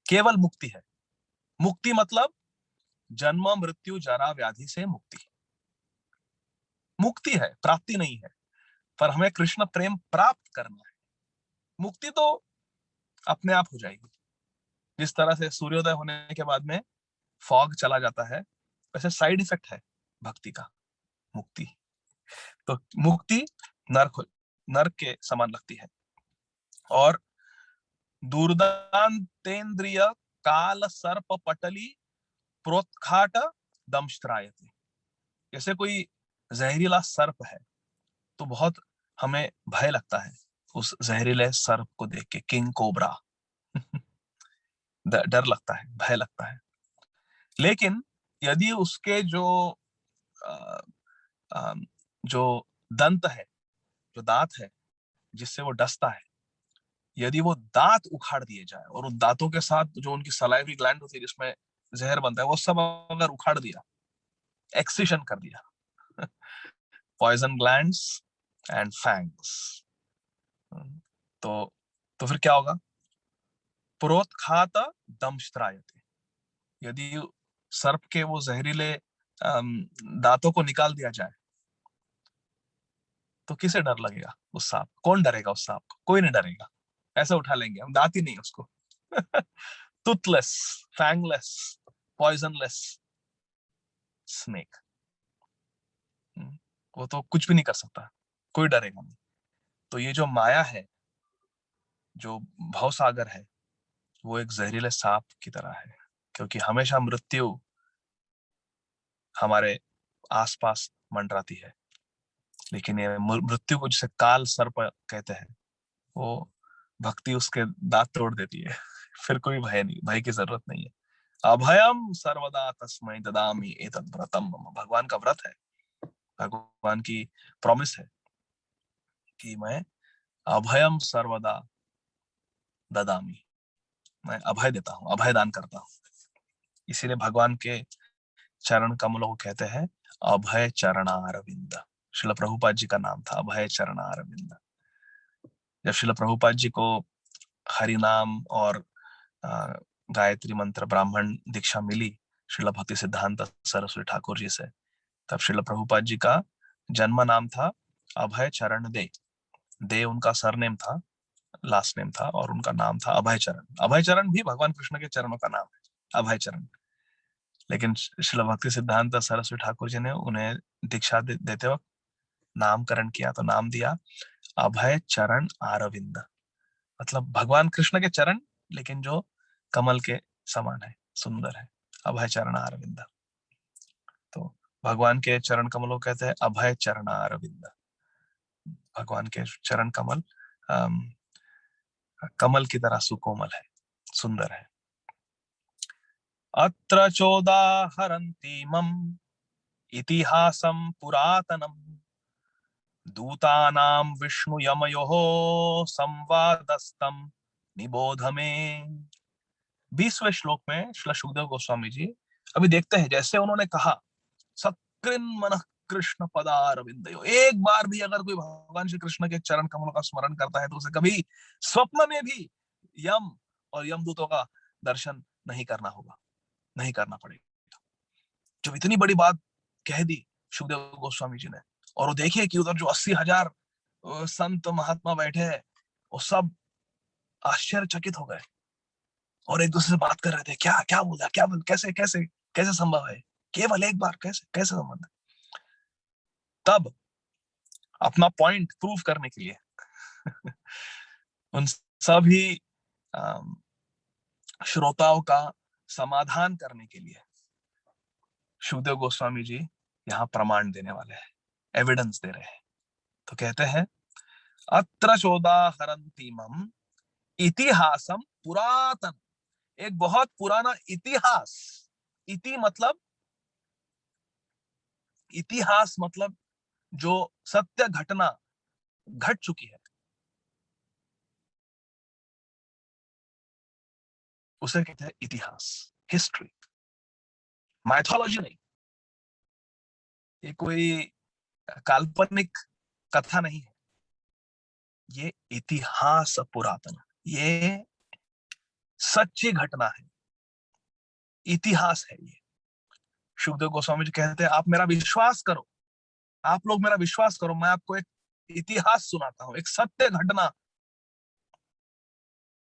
केवल मुक्ति है। मुक्ति मतलब जन्म मृत्यु जरा व्याधि से मुक्ति, मुक्ति है, प्राप्ति नहीं है। पर हमें कृष्ण प्रेम प्राप्त करना है। मुक्ति तो अपने आप हो जाएगी। जिस तरह से सूर्योदय होने के बाद में फॉग चला जाता है, वैसे साइड इफेक्ट है भक्ति का, मुक्ति। तो मुक्ति नरक के समान लगती है। और दुर्दांतेन्द्रिय काल सर्प पटली प्रोत्खाट दंष्ट्रायते। जैसे कोई जहरीला सर्प है तो बहुत हमें भय लगता है उस जहरीले सर्प को देख के, किंग कोबरा। डर लगता है, भय लगता है। लेकिन यदि उसके आ, आ, जो दंत है, जो दांत है जिससे वो डसता है, यदि वो दांत उखाड़ दिए जाए और उन दांतों के साथ जो उनकी सलाइवरी ग्लैंड होती है जिसमें जहर बनता है, वो सब अगर उखाड़ दिया, एक्सिशन कर दिया, पॉइजन ग्लैंड्स एंड फैंग्स, तो फिर क्या होगा? प्रोत्खात दंष्ट्रायते। यदि सर्प के वो जहरीले दांतों को निकाल दिया जाए तो किसे डर लगेगा? उस सांप, कौन डरेगा उस सांप को? कोई नहीं डरेगा। ऐसे उठा लेंगे हम, दांत ही नहीं उसको। टूथलेस, फैंगलेस, पॉइजनलेस स्नेक, वो तो कुछ भी नहीं कर सकता, कोई डरेगा नहीं। तो ये जो माया है, जो भवसागर है, वो एक जहरीले सांप की तरह है। क्योंकि हमेशा मृत्यु हमारे आसपास मंडराती है। लेकिन ये मृत्यु को जिसे काल सर्प कहते हैं, वो भक्ति उसके दांत तोड़ देती है। फिर कोई भय नहीं, भय की जरूरत नहीं है। अभयम सर्वदा तस्मै ददामि एतद् व्रतम मम। भगवान का व्रत है, भगवान की प्रॉमिस है कि मैं अभयम सर्वदा ददामि, मैं अभय देता हूँ, अभय दान करता हूँ। इसीलिए भगवान के चरण कमलों को कहते हैं अभय चरणारविंद। श्रील प्रभुपाद जी का नाम था अभय चरणारविंद। जब श्रील प्रभुपाद जी को हरि नाम और गायत्री मंत्र ब्राह्मण दीक्षा मिली श्रील भक्ति सिद्धांत सरस्वती ठाकुर जी से, तब श्रील प्रभुपाद जी का जन्म नाम था अभय चरण दे। दे उनका सरनेम था, लास्ट नेम था, और उनका नाम था अभय चरण। अभय चरण भी भगवान कृष्ण के चरणों का नाम है, अभय चरण। लेकिन श्रील भक्ति सिद्धांत सरस्वती ठाकुर जी ने उन्हें दीक्षा देते वक्त नामकरण किया, तो नाम दिया अभय चरण आरविंद। मतलब भगवान कृष्ण के चरण, लेकिन जो कमल के समान है, सुंदर है, अभय चरण अरविंद। तो भगवान के चरण कमलों कहते हैं अभय चरण अरविंद। भगवान के चरण कमल कमल की तरह सुकोमल है, सुंदर है। अत्र चोदाहरन्तीमम् इतिहासं पुरातनम् दूतानां विष्णु यमयोः संवादस्तम निबोध में। 20वें श्लोक में श्री सुखदेव गोस्वामी जी अभी देखते हैं, जैसे उन्होंने कहा सकृन मनः कृष्ण पदारविंदयो। एक बार भी अगर कोई भगवान श्री कृष्ण के चरण कमल का स्मरण करता है तो उसे कभी स्वप्न में भी यम और यमदूतों का दर्शन नहीं करना होगा, नहीं करना पड़ेगा। जब इतनी बड़ी बात कह दी सुखदेव गोस्वामी जी ने, और वो देखिए कि उधर जो 80,000 संत महात्मा बैठे हैं, वो सब आश्चर्यचकित हो गए और एक दूसरे से बात कर रहे थे, क्या क्या बोला, क्या बोल, कैसे कैसे कैसे संभव है, केवल एक बार, कैसे कैसे संबंध। तब अपना पॉइंट प्रूव करने के लिए उन सभी श्रोताओं का समाधान करने के लिए सुखदेव गोस्वामी जी यहाँ प्रमाण देने वाले हैं, एविडेंस दे रहे हैं। तो कहते हैं, अत्र चोदाहरन्तीमम इतिहासम पुरातन, एक बहुत पुराना इतिहास। इति मतलब, इतिहास मतलब जो सत्य घटना घट चुकी है उसे कहते हैं इतिहास, हिस्ट्री, माइथोलॉजी नहीं। ये कोई काल्पनिक कथा नहीं है, ये इतिहास पुरातन, ये सच्ची घटना है, इतिहास है ये। सुखदेव गोस्वामी जी कहते हैं, आप मेरा विश्वास करो, आप लोग मेरा विश्वास करो, मैं आपको एक इतिहास सुनाता हूं, एक सत्य घटना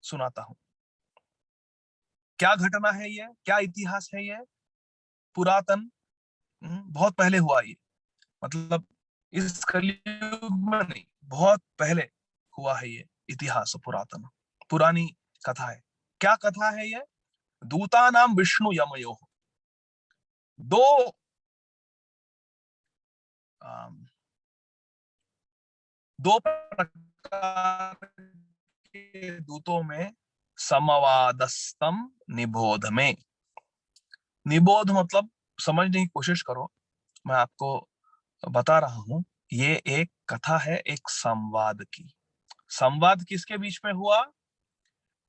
सुनाता हूं। क्या घटना है ये, क्या इतिहास है ये? पुरातन, बहुत पहले हुआ ये, मतलब इस कलयुग में नहीं, बहुत पहले हुआ है ये इतिहास पुरातन, पुरानी कथा है। क्या कथा है ये? दूता नाम विष्णु यमयो, दो दो प्रकार के दूतों में समवादस्तम निबोध में। निबोध मतलब समझने की कोशिश करो, मैं आपको बता रहा हूं। ये एक कथा है एक संवाद की। संवाद किसके बीच में हुआ?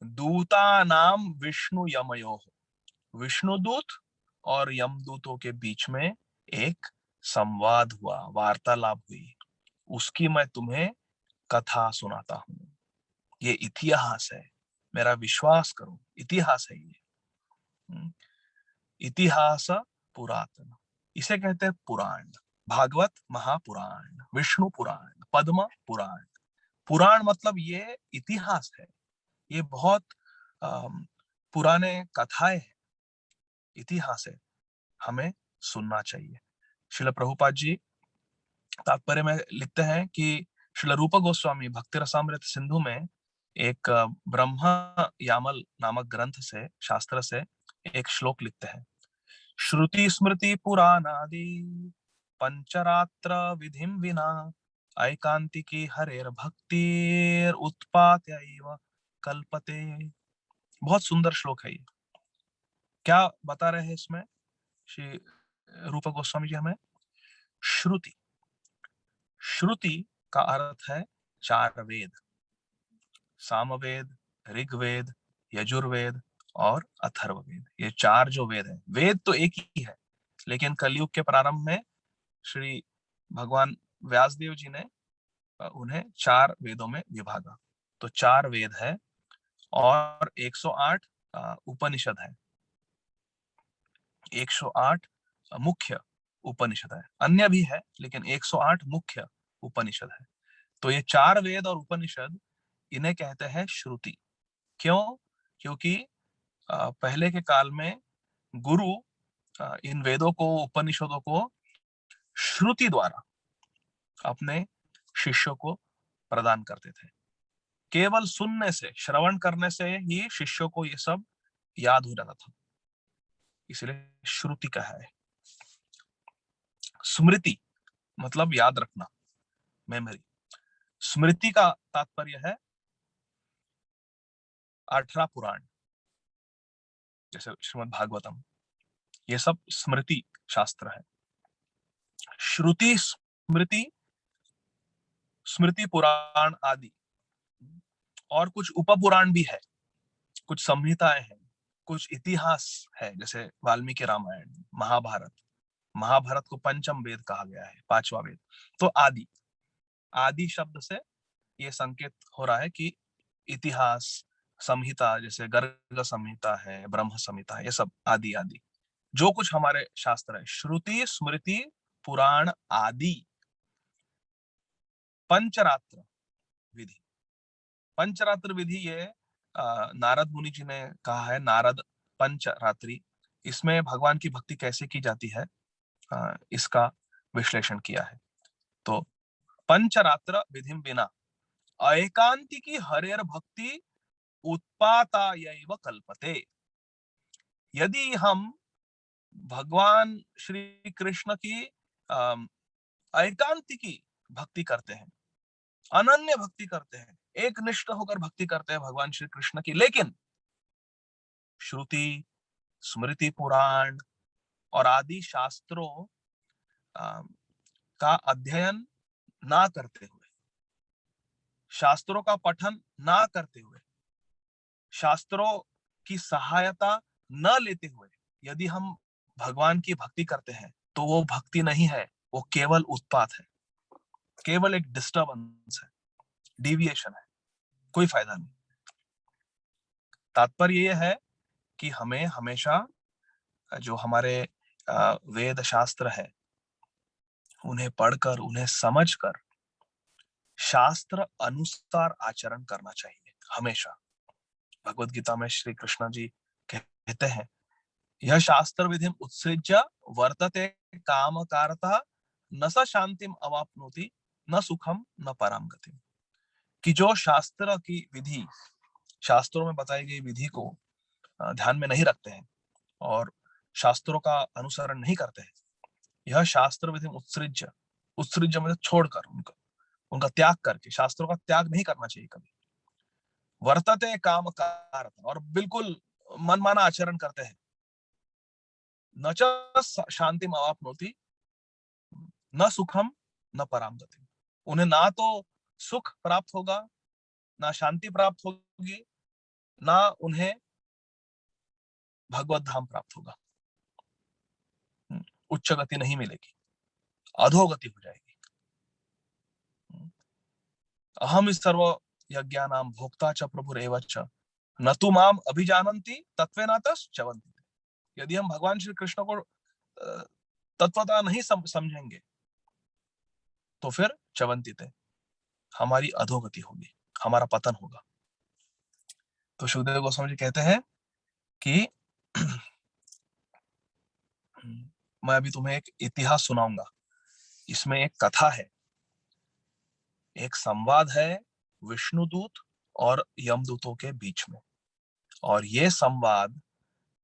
दूता नाम विष्णु यमयो, विष्णुदूत और यमदूतों के बीच में एक संवाद हुआ, वार्तालाप हुई, उसकी मैं तुम्हें कथा सुनाता हूं। ये इतिहास है, मेरा विश्वास करो, इतिहास है ये। इतिहास पुरातन, इसे कहते हैं पुराण। भागवत महापुराण, विष्णु पुराण, पद्म पुराण। पुराण मतलब ये इतिहास है, ये बहुत पुराने कथाएं हैं, इतिहास है, हमें सुनना चाहिए। श्रील प्रभुपाद जी तात्पर्य में लिखते हैं कि श्रील रूप गोस्वामी भक्ति रसामृत सिंधु में एक ब्रह्म यामल नामक ग्रंथ से, शास्त्र से एक श्लोक लिखते हैं। श्रुति स्मृति पुराणादि पंचरात्र विधिम विना ऐकांतिकी हरेर भक्तिर उत्पात्यैव कल्पते। बहुत सुंदर श्लोक है ये। क्या बता रहे हैं इसमें श्री रूप गोस्वामी जी हमें? श्रुति, श्रुति का अर्थ है चार वेद, सामवेद, ऋग्वेद, यजुर्वेद और अथर्ववेद। ये चार जो वेद हैं, वेद तो एक ही है, लेकिन कलयुग के प्रारंभ में श्री भगवान व्यासदेव जी ने उन्हें चार वेदों में विभागा। तो चार वेद है और 108 उपनिषद है, 108 मुख्य उपनिषद है, अन्य भी है लेकिन 108 मुख्य उपनिषद है। तो ये चार वेद और उपनिषद, इन्हें कहते हैं श्रुति। क्यों? क्योंकि पहले के काल में गुरु इन वेदों को, उपनिषदों को श्रुति द्वारा अपने शिष्यों को प्रदान करते थे। केवल सुनने से, श्रवण करने से ही शिष्यों को ये सब याद हो जाता था, इसलिए श्रुति कहा है। स्मृति मतलब याद रखना, मेमोरी। स्मृति का तात्पर्य है 18 पुराण, जैसे श्रीमद् भागवतम, ये सब स्मृति शास्त्र है। श्रुति, स्मृति, स्मृति पुराण आदि, और कुछ उपपुराण भी है, कुछ संहिताएं हैं, कुछ इतिहास है, जैसे वाल्मीकि रामायण, महाभारत, महाभारत को पंचम वेद कहा गया है, पांचवा वेद। तो आदि, आदि शब्द से ये संकेत हो रहा है कि इतिहास, संहिता, जैसे गर्ग संहिता है, ब्रह्म संहिता है, ये सब आदि आदि जो कुछ हमारे शास्त्र है, श्रुति स्मृति पुराण आदि पंचरात्र विधि। पंचरात्र विधि ये नारद मुनि जी ने कहा है, नारद पंचरात्रि। इसमें भगवान की भक्ति कैसे की जाती है इसका विश्लेषण किया है। तो पंचरात्र विधि बिना एकांतिकी हरेर भक्ति उत्पातायैव कल्पते। यदि हम भगवान श्री कृष्ण की एकांतिकी भक्ति करते हैं, अनन्य भक्ति करते हैं, एक निष्ठ होकर भक्ति करते हैं भगवान श्री कृष्ण की, लेकिन श्रुति स्मृति पुराण और आदि शास्त्रों का अध्ययन ना करते हुए, शास्त्रों का पठन ना करते हुए, शास्त्रों की सहायता न लेते हुए यदि हम भगवान की भक्ति करते हैं तो वो भक्ति नहीं है, वो केवल उत्पात है, केवल एक डिस्टर्बेंस है, डिविएशन है, कोई फायदा नहीं। तात्पर्य यह है कि हमें हमेशा जो हमारे वेद शास्त्र है उन्हें पढ़कर, उन्हें समझकर शास्त्र अनुसार आचरण करना चाहिए हमेशा। भगवत गीता में श्री कृष्ण जी कहते हैं, यह शास्त्र विधि उत्सृज्य वर्तते काम कारता न स शांतिम अवाप्नोति न सुखम न पराम गतिम। कि जो शास्त्र की विधि, शास्त्रों में बताई गई विधि को ध्यान में नहीं रखते हैं और शास्त्रों का अनुसरण नहीं करते हैं, यह शास्त्र विधि उत्सृज्य, उत्सृज्य मतलब छोड़कर, उनका त्याग करके, शास्त्रों का त्याग नहीं करना चाहिए कभी। वर्तते काम कारता, और बिल्कुल मनमाना आचरण करते हैं, न च शांतिम अवाप्नोति न सुखम न पराम गतिम। उन्हें ना तो सुख प्राप्त होगा, ना शांति प्राप्त होगी, ना उन्हें भगवत धाम प्राप्त होगा। उच्च गति नहीं मिलेगी, अधोगति हो जाएगी। अहम सर्व यज्ञानां भोक्ता च प्रभुरेव च न तु माम अभिजानन्ति तत्त्वेनातः च्यवन्ति। यदि हम भगवान श्री कृष्ण को तत्वतः नहीं समझेंगे तो फिर च्यवन्ति, हमारी अधोगति होगी, हमारा पतन होगा। तो सुखदेव गोस्वामी जी कहते हैं कि मैं अभी तुम्हें एक इतिहास सुनाऊंगा। इसमें एक कथा है, एक संवाद है विष्णुदूत और यमदूतों के बीच में। और ये संवाद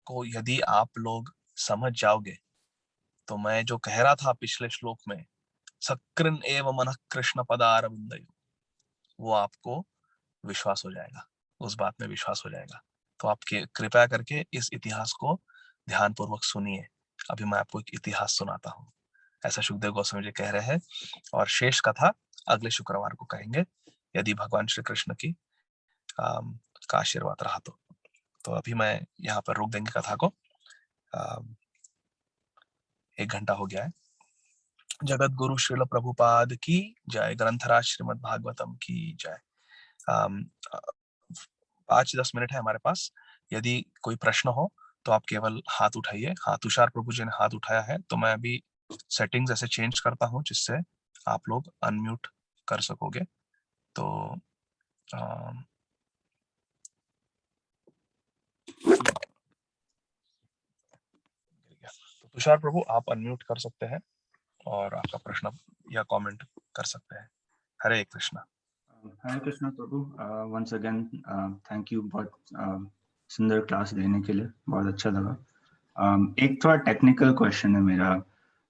को यदि आप लोग समझ जाओगे तो मैं जो कह रहा था पिछले श्लोक में, सकृन एव मनः कृष्ण पदारविंदयो, वो आपको विश्वास हो जाएगा, उस बात में विश्वास हो जाएगा। तो आप कृपया करके इस इतिहास को ध्यानपूर्वक सुनिए। अभी मैं आपको एक इतिहास सुनाता हूँ, ऐसा सुखदेव गोस्वामी जी कह रहे हैं। और शेष कथा अगले शुक्रवार को कहेंगे, यदि भगवान श्री कृष्ण की का आशीर्वाद रहा तो अभी मैं यहाँ पर रोक देंगे कथा को। 1 घंटा हो गया है। जगत गुरु श्रील प्रभुपाद की जय, ग्रंथराज श्रीमद् भागवतम की जय। 5-10 मिनट है हमारे पास, यदि कोई प्रश्न हो तो आप केवल हाथ उठाइए। हाँ, तुषार प्रभु जी ने हाथ उठाया है, तो मैं अभी सेटिंग्स ऐसे चेंज करता हूँ जिससे आप लोग अनम्यूट कर सकोगे। तो तुषार प्रभु आप अनम्यूट कर सकते हैं और आपका प्रश्न या कमेंट कर सकते हैं। हरे कृष्णा। हरे कृष्णा प्रभु, वंस अगेन थैंक यू, बहुत सुंदर क्लास देने के लिए, बहुत अच्छा लगा। एक थोड़ा टेक्निकल क्वेश्चन है मेरा।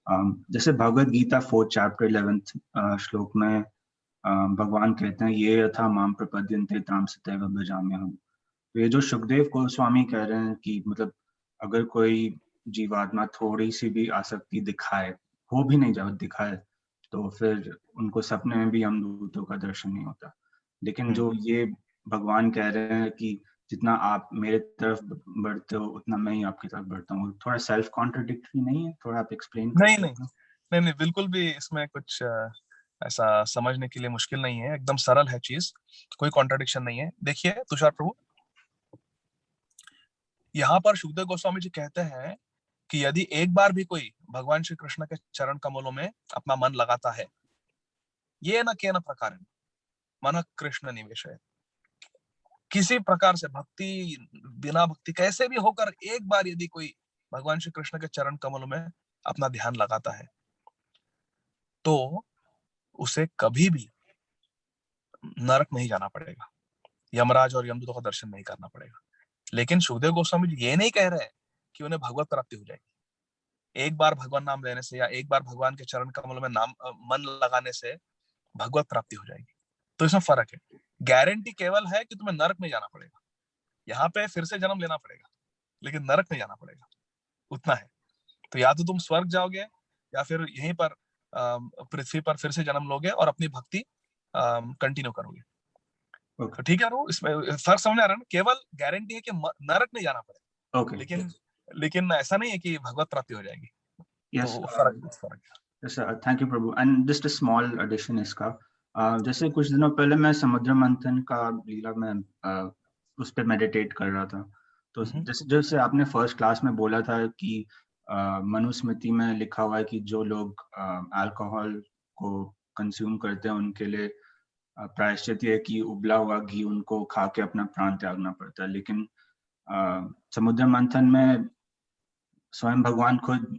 जैसे Bhagavad Gita 4th chapter 11th श्लोक में भगवान कहते हैं ये यथा माम प्रपद्यन्ते ताम सतैव भजाम्यहम्। तो ये जो सुखदेव गोस्वामी कह रहे हैं कि मतलब अगर कोई जीवात्मा थोड़ी सी भी आसक्ति दिखाए, हो भी नहीं जाए दिखाए, तो फिर उनको सपने में भी यमदूतों का दर्शन नहीं होता। लेकिन जो ये भगवान कह रहे हैं कि जितना आप मेरे तरफ बढ़ते हो उतना मैं ही आपकी तरफ बढ़ता हूँ। थोड़ा सेल्फ कॉन्ट्रडिक्टरी नहीं है? थोड़ा आप एक्सप्लेन कर नहीं सकते नहीं हो? नहीं नहीं, बिल्कुल भी इसमें कुछ ऐसा समझने के लिए मुश्किल नहीं है, एकदम सरल है चीज, कोई कॉन्ट्रडिक्शन नहीं है। देखिए तुषार प्रभु, यहाँ पर सुखदेव गोस्वामी जी कहते हैं कि यदि एक बार भी कोई भगवान श्री कृष्ण के चरण कमलों में अपना मन लगाता है, ये न केन प्रकार मन कृष्ण निवेश है, किसी प्रकार से भक्ति बिना भक्ति कैसे भी होकर एक बार यदि कोई भगवान श्री कृष्ण के चरण कमलों में अपना ध्यान लगाता है, तो उसे कभी भी नरक नहीं जाना पड़ेगा, यमराज और यमदूतों का दर्शन नहीं करना पड़ेगा। लेकिन सुखदेव गोस्वामी जी ये नहीं कह रहे कि उन्हें भगवत प्राप्ति हो जाएगी। एक बार भगवान नाम लेने से या एक बार भगवान के चरण कमलों में नाम मन लगाने से भगवत प्राप्ति हो जाएगी। तो इसमें फर्क है। गारंटी केवल है कि तुम्हें नरक नहीं जाना पड़ेगा, यहाँ पे फिर से जन्म लेना पड़ेगा, लेकिन नरक नहीं जाना पड़ेगा, उतना है। तो या तो तुम स्वर्ग जाओगे या फिर यहीं पर पृथ्वी पर फिर से जन्म लोगे और अपनी भक्ति कंटिन्यू करोगे। Okay. तो ठीक है, इसमें फर्क समझ आ रहा है ना, केवल गारंटी है कि नरक नहीं जाना पड़ेगा, Okay. लेकिन ऐसा नहीं है कि भगवत प्राप्ति हो जाएगी। Yes. तो फर्क है। Yes, thank you Prabhu. And just a small addition इसका, जैसे कुछ दिनों पहले मैं समुद्र मंथन का लीला में उस पर मेडिटेट कर रहा था। तो जैसे आपने फर्स्ट क्लास में बोला था कि मनुस्मृति में लिखा हुआ है कि जो लोग अल्कोहल को कंज्यूम करते हैं उनके लिए प्रायश्चित है कि उबला हुआ घी उनको खा के अपना प्राण त्यागना पड़ता है। लेकिन समुद्र मंथन में स्वयं भगवान खुद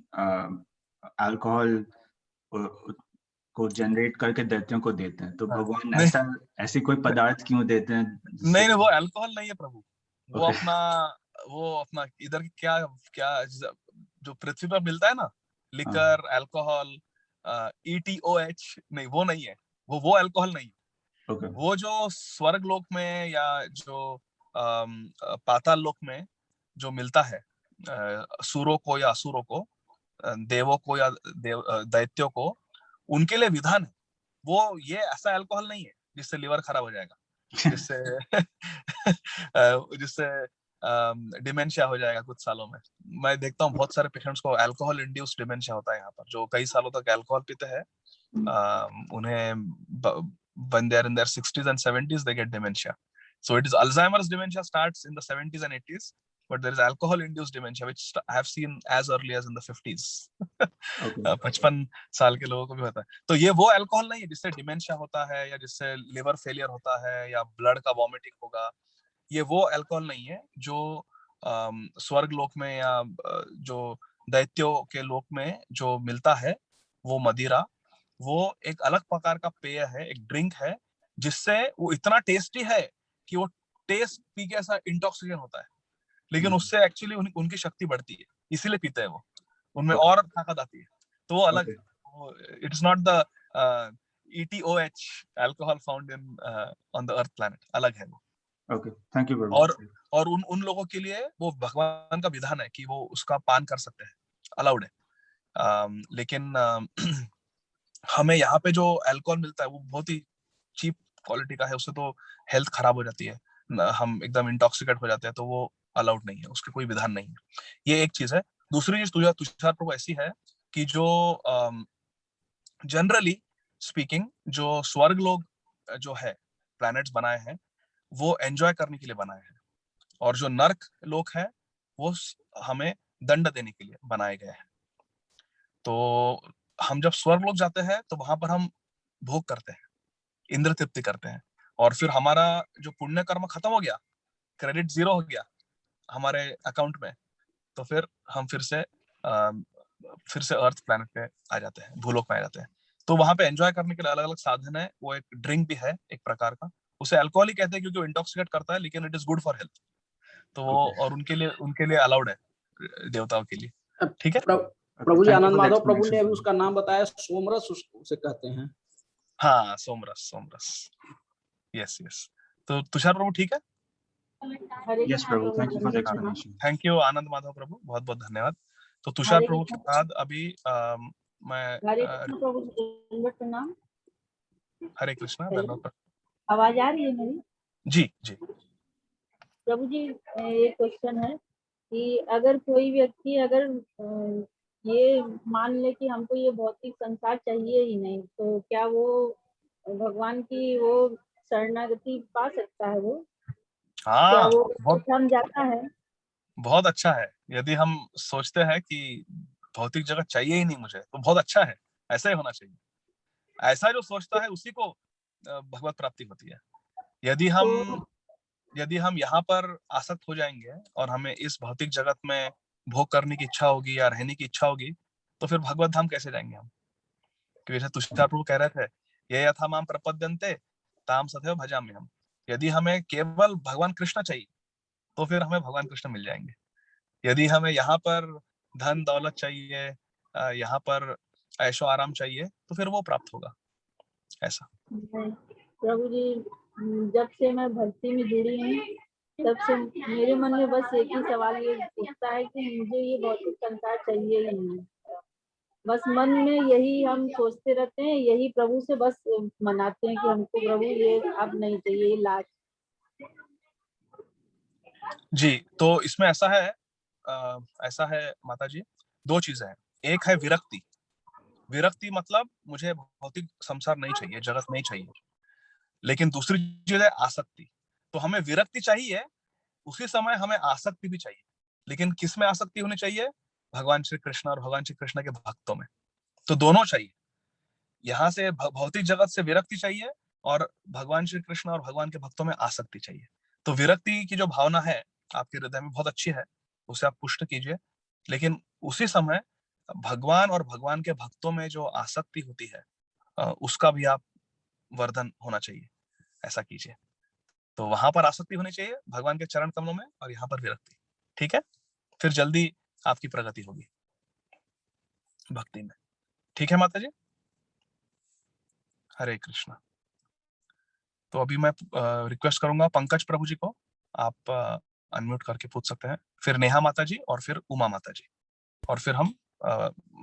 अल्कोहल को जनरेट करके दैत्यों को देते हैं। तो भगवान ऐसी कोई पदार्थ क्यों देते हैं? नहीं, वो अल्कोहल नहीं है प्रभु। वो Okay. अपना इधर क्या क्या जो पृथ्वी पर मिलता है ना, लिकर, अल्कोहल, ETOH, नहीं वो नहीं है, वो अल्कोहल नहीं है। Okay. वो जो स्वर्ग लोक में या जो पाताल लोक में जो मिलता है सूरों को या असुरों को, देवों को या दैत्यों को, उनके लिए विधान है। वो ये ऐसा अल्कोहल नहीं है जिससे लिवर खराब हो जाएगा, जिससे डिमेंशिया हो जाएगा कुछ सालों में। मैं देखता हूँ बहुत सारे पेशेंट्स को अल्कोहल इंड्यूस्ड डिमेंशिया होता है यहाँ पर, जो कई सालों तक अल्कोहल पीते हैं। उन्हें when they are in their 60s and 70s they get dementia. So it is Alzheimer's dementia starts in the 70s and 80s, but there is alcohol induced dementia which I have seen as early as in the 50s. 55 साल के लोगों को भी होता है। तो ये वो अल्कोहल नहीं है जिससे डिमेंशिया होता है या जिससे लिवर फेलियर होता है या ब्लड का वॉमिटिंग होगा। ये वो अल्कोहल नहीं है जो स्वर्ग लोक में या जो दैत्यों के लोक में जो मिलता है, वो मदिरा, वो एक अलग प्रकार का पेय है, एक ड्रिंक है, जिससे वो इतना टेस्टी है कि वो टेस्ट पी के ऐसा इंटॉक्सिकेशन होता है, लेकिन उससे एक्चुअली उनकी शक्ति बढ़ती है, इसीलिए पीते हैं वो, उनमें और ताकत आती है। तो वो अलग है। It is not the ETOH alcohol found in on the earth planet, अलग है वो। ओके, थैंक यू प्रभु। और उन लोगों के लिए वो भगवान का विधान है कि वो उसका पान कर सकते हैं, अलाउड है। लेकिन हमें यहाँ पे जो अल्कोहल मिलता है वो बहुत ही चीप क्वालिटी का है, उससे तो हेल्थ खराब हो जाती है, हम एकदम इंटॉक्सिकेट हो जाते हैं, तो वो अलाउड नहीं है, उसके कोई विधान नहीं है। ये एक चीज है। दूसरी चीज तुषार प्रभु ऐसी है कि जो जनरली स्पीकिंग जो स्वर्ग लोग जो है प्लैनेट्स बनाए हैं वो एंजॉय करने के लिए बनाए हैं, और जो नर्क लोग हैं वो हमें दंड देने के लिए बनाए गए हैं। तो हम जब स्वर्ग लोग जाते हैं तो वहां पर हम भोग करते हैं, इंद्र तृप्ति करते हैं, और फिर हमारा जो पुण्य कर्म खत्म हो गया, क्रेडिट 0 हो गया हमारे अकाउंट में, तो फिर हम फिर से अर्थ प्लैनेट पे आ जाते हैं, भूलोक में आ जाते हैं। तो वहां पे एंजॉय करने के लिए अलग अलग साधन है। वो एक ड्रिंक भी है एक प्रकार का, उसे अल्कोहल ही कहते हैं क्योंकि वो इंटॉक्सिकेट करता है, लेकिन it is good for health. तो वो और उनके लिए अलाउड है, देवताओं के लिए। ठीक है प्रभु जी, आनंद माधव प्रभु ने अभी उसका नाम बताया, सोमरस उसे कहते हैं। हाँ, सोमरस। यस। तो तुषार प्रभु ठीक है? Yes Prabhu, thank you for the explanation. Thank you Anand Madhav Prabhu, बहुत बहुत धन्यवाद। तो तुषार प्रभु के बाद अभी मैं हरे कृष्णा, आवाज आ रही है मेरी? जी। प्रभु जी एक क्वेश्चन है कि अगर कोई व्यक्ति अगर ये मान ले कि हमको ये भौतिक संसार चाहिए ही नहीं, तो क्या वो भगवान की वो शरणागति पा सकता है? वो क्या हाँ, वो बहुत थम जाता है? बहुत अच्छा है। यदि हम सोचते हैं कि भौतिक जगत चाहिए ही नहीं मुझे, तो बहुत अच्छा है, ऐसा ही होना चाहिए। ऐसा जो सोचता है उसी को भगवत प्राप्ति होती है। यदि हम यहाँ पर आसक्त हो जाएंगे और हमें इस भौतिक जगत में भोग करने की इच्छा होगी या रहने की इच्छा होगी, तो फिर भगवत धाम कैसे जाएंगे हम? क्योंकि जैसे तुषार प्रभु कह रहे थे, ये यथा माम प्रपद्यन्ते ताम सदैव भजाम्यहम् हम। यदि हमें केवल भगवान कृष्ण चाहिए, तो फिर हमें भगवान कृष्ण मिल जाएंगे। यदि हमें यहाँ पर धन दौलत चाहिए, यहाँ पर ऐशो आराम चाहिए, तो फिर वो प्राप्त होगा। ऐसा प्रभु जी, जब से मैं भक्ति में जुड़ी हूँ, तब से मेरे मन में बस एक ही सवाल ये उठता है कि मुझे ये भौतिक संसार चाहिए ही नहीं। बस मन में यही हम सोचते रहते हैं, यही प्रभु से बस मनाते हैं कि हमको प्रभु ये अब नहीं चाहिए, ये लास्ट। जी, तो इसमें ऐसा है माता जी, दो चीजें हैं। एक है विरक्ति। विरक्ति मतलब मुझे भौतिक संसार नहीं चाहिए, जगत नहीं चाहिए। लेकिन दूसरी चीज है आसक्ति। तो हमें विरक्ति चाहिए, उसी समय हमें आसक्ति भी चाहिए। लेकिन किस में आसक्ति होनी चाहिए? भगवान श्री कृष्ण और भगवान श्री कृष्ण के भक्तों में। तो दोनों चाहिए। यहाँ से भौतिक जगत से विरक्ति चाहिए और भगवान श्री कृष्ण और भगवान के भक्तों में आसक्ति चाहिए। तो विरक्ति की जो भावना है आपके हृदय में बहुत अच्छी है, उसे आप पुष्ट कीजिए। लेकिन उसी समय भगवान और भगवान के भक्तों में जो आसक्ति होती है, उसका भी आप वर्धन होना चाहिए। ऐसा कीजिए। तो वहां पर आसक्ति होनी चाहिए भगवान के चरण कमलों में, और यहाँ पर विरक्ति। ठीक है? फिर जल्दी आपकी प्रगति होगी भक्ति में। ठीक है माता जी? हरे कृष्णा। तो अभी मैं रिक्वेस्ट करूंगा पंकज प्रभु जी को, आप अनम्यूट करके पूछ सकते हैं। फिर नेहा माता जी और फिर उमा माता जी, और फिर हम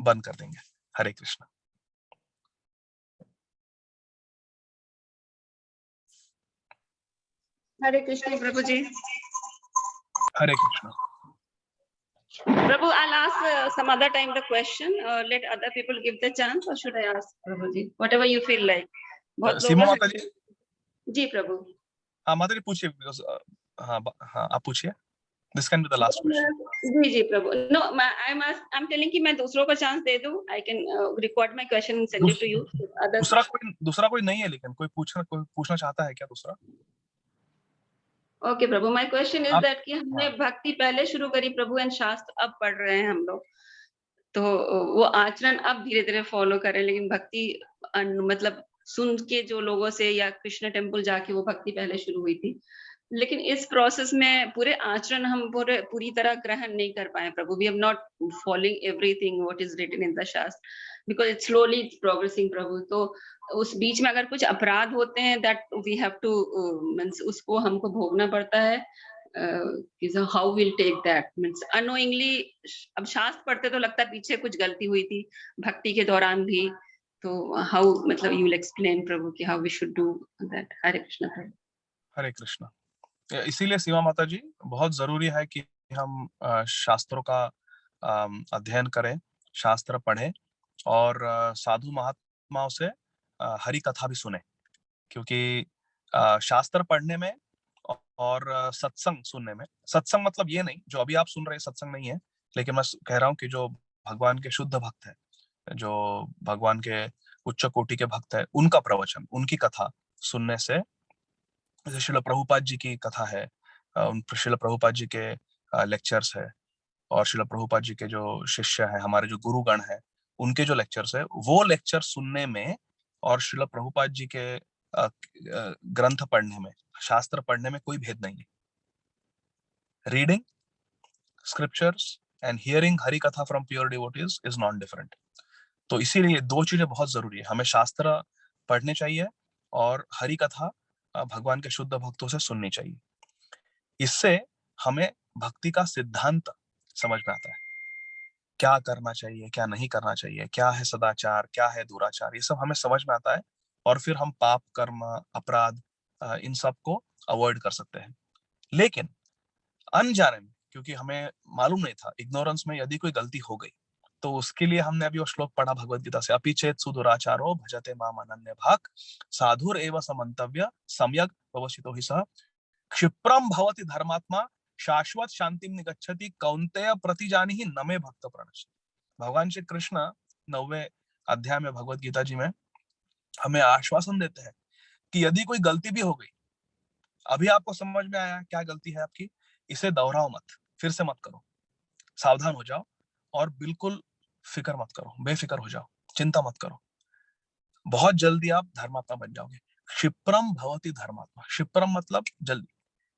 बंद कर देंगे। हरे कृष्णा। हरे कृष्ण प्रभु जी। हरे Krishna. Prabhu, I'll ask some other time the question, or let other people give the chance, or should I ask, Prabhu ji? Whatever you feel like. सीमा माता जी। जी प्रभु। हाँ माता जी पूछिए, बिकॉज हाँ आप पूछिए। This can be the last question. Ji ji Prabhu. No, I'm telling कि मैं दूसरों को चांस दे दूं. I can record my question and send it to you. दूसरा कोई नहीं है, लेकिन कोई पूछना चाहता है क्या दूसरा? Okay Prabhu, my question is that कि हमने भक्ति पहले शुरू करी प्रभु, एंड शास्त्र अब पढ़ रहे हैं हम लोग, तो वो आचरण अब धीरे धीरे फॉलो करें, लेकिन भक्ति मतलब सुन के जो लोगों से या कृष्ण टेम्पल जाके वो भक्ति पहले शुरू हुई थी, लेकिन इस प्रोसेस में पूरे आचरण हम पूरी तरह ग्रहण नहीं कर पाए Prabhu. We have not following everything what is written in the shastra because it's slowly progressing Prabhu. तो उस बीच में अगर कुछ अपराध होते हैं that we have to means उसको हमको भोगना पड़ता है। How will take that means unknowingly. अब शास्त्र पढ़ते तो लगता है पीछे कुछ गलती हुई थी भक्ति के दौरान भी, तो हाउ मतलब यू विल एक्सप्लेन प्रभु कि how we should do that. Hare Krishna Prabhu. Hare Krishna. इसीलिए सीमा माता जी बहुत जरूरी है कि हम शास्त्रों का अध्ययन करें, शास्त्र पढ़ें और साधु महात्माओं से हरि कथा भी सुने। क्योंकि शास्त्र पढ़ने में और सत्संग सुनने में, सत्संग मतलब ये नहीं जो अभी आप सुन रहे हैं सत्संग नहीं है, लेकिन मैं कह रहा हूँ कि जो भगवान के शुद्ध भक्त है, जो भगवान के उच्च कोटि के भक्त है, उनका प्रवचन, उनकी कथा सुनने से, जैसे श्रील प्रभुपाद जी की कथा है, उन श्रील प्रभुपाद जी के लेक्चर्स है, और श्रील प्रभुपाद जी के जो शिष्य है, हमारे जो गुरुगण है, उनके जो लेक्चर्स है, वो लेक्चर सुनने में और श्रील प्रभुपाद जी के ग्रंथ पढ़ने में, शास्त्र पढ़ने में कोई भेद नहीं है। Reading scriptures and hearing Hari katha from pure devotees is not different. तो इसीलिए दो चीजें बहुत जरूरी है, हमें शास्त्र पढ़ने चाहिए और हरि कथा भगवान के शुद्ध भक्तों से सुननी चाहिए। इससे हमें भक्ति का सिद्धांत समझ में आता है, क्या करना चाहिए, क्या नहीं करना चाहिए, क्या है सदाचार, क्या है दुराचार, ये सब हमें समझ में आता है। और फिर हम पाप, कर्म, अपराध, इन सब को अवॉइड कर सकते हैं। लेकिन अनजाने में, क्योंकि हमें मालूम नहीं था, इग्नोरेंस में यदि कोई गलती हो गई, तो उसके लिए हमने अभी वो श्लोक पढ़ा भगवत गीता से, अपि चेत सुदुराचारो भजते माम अनन्य भाग साधुर एव समन्तव्य सम्यक व्यवसितो हि सः क्षिप्रम भवति धर्मात्मा शाश्वत शांतिम निगच्छति कौन्तेय प्रतिजानिहि न मे भक्त प्रणश्यति। भगवान श्री कृष्ण 9वें अध्याय में भगवत गीता जी में हमें आश्वासन देते हैं कि यदि कोई गलती भी हो गई, अभी आपको समझ में आया क्या गलती है आपकी, इसे दोहराओ मत, फिर से मत करो, सावधान हो जाओ और बिल्कुल फिक्र मत करो, बेफिक्र हो जाओ, चिंता मत करो, बहुत जल्दी आप धर्मात्मा बन जाओगे। क्षिप्रम भवति धर्मात्मा, क्षिप्रम मतलब जल्दी,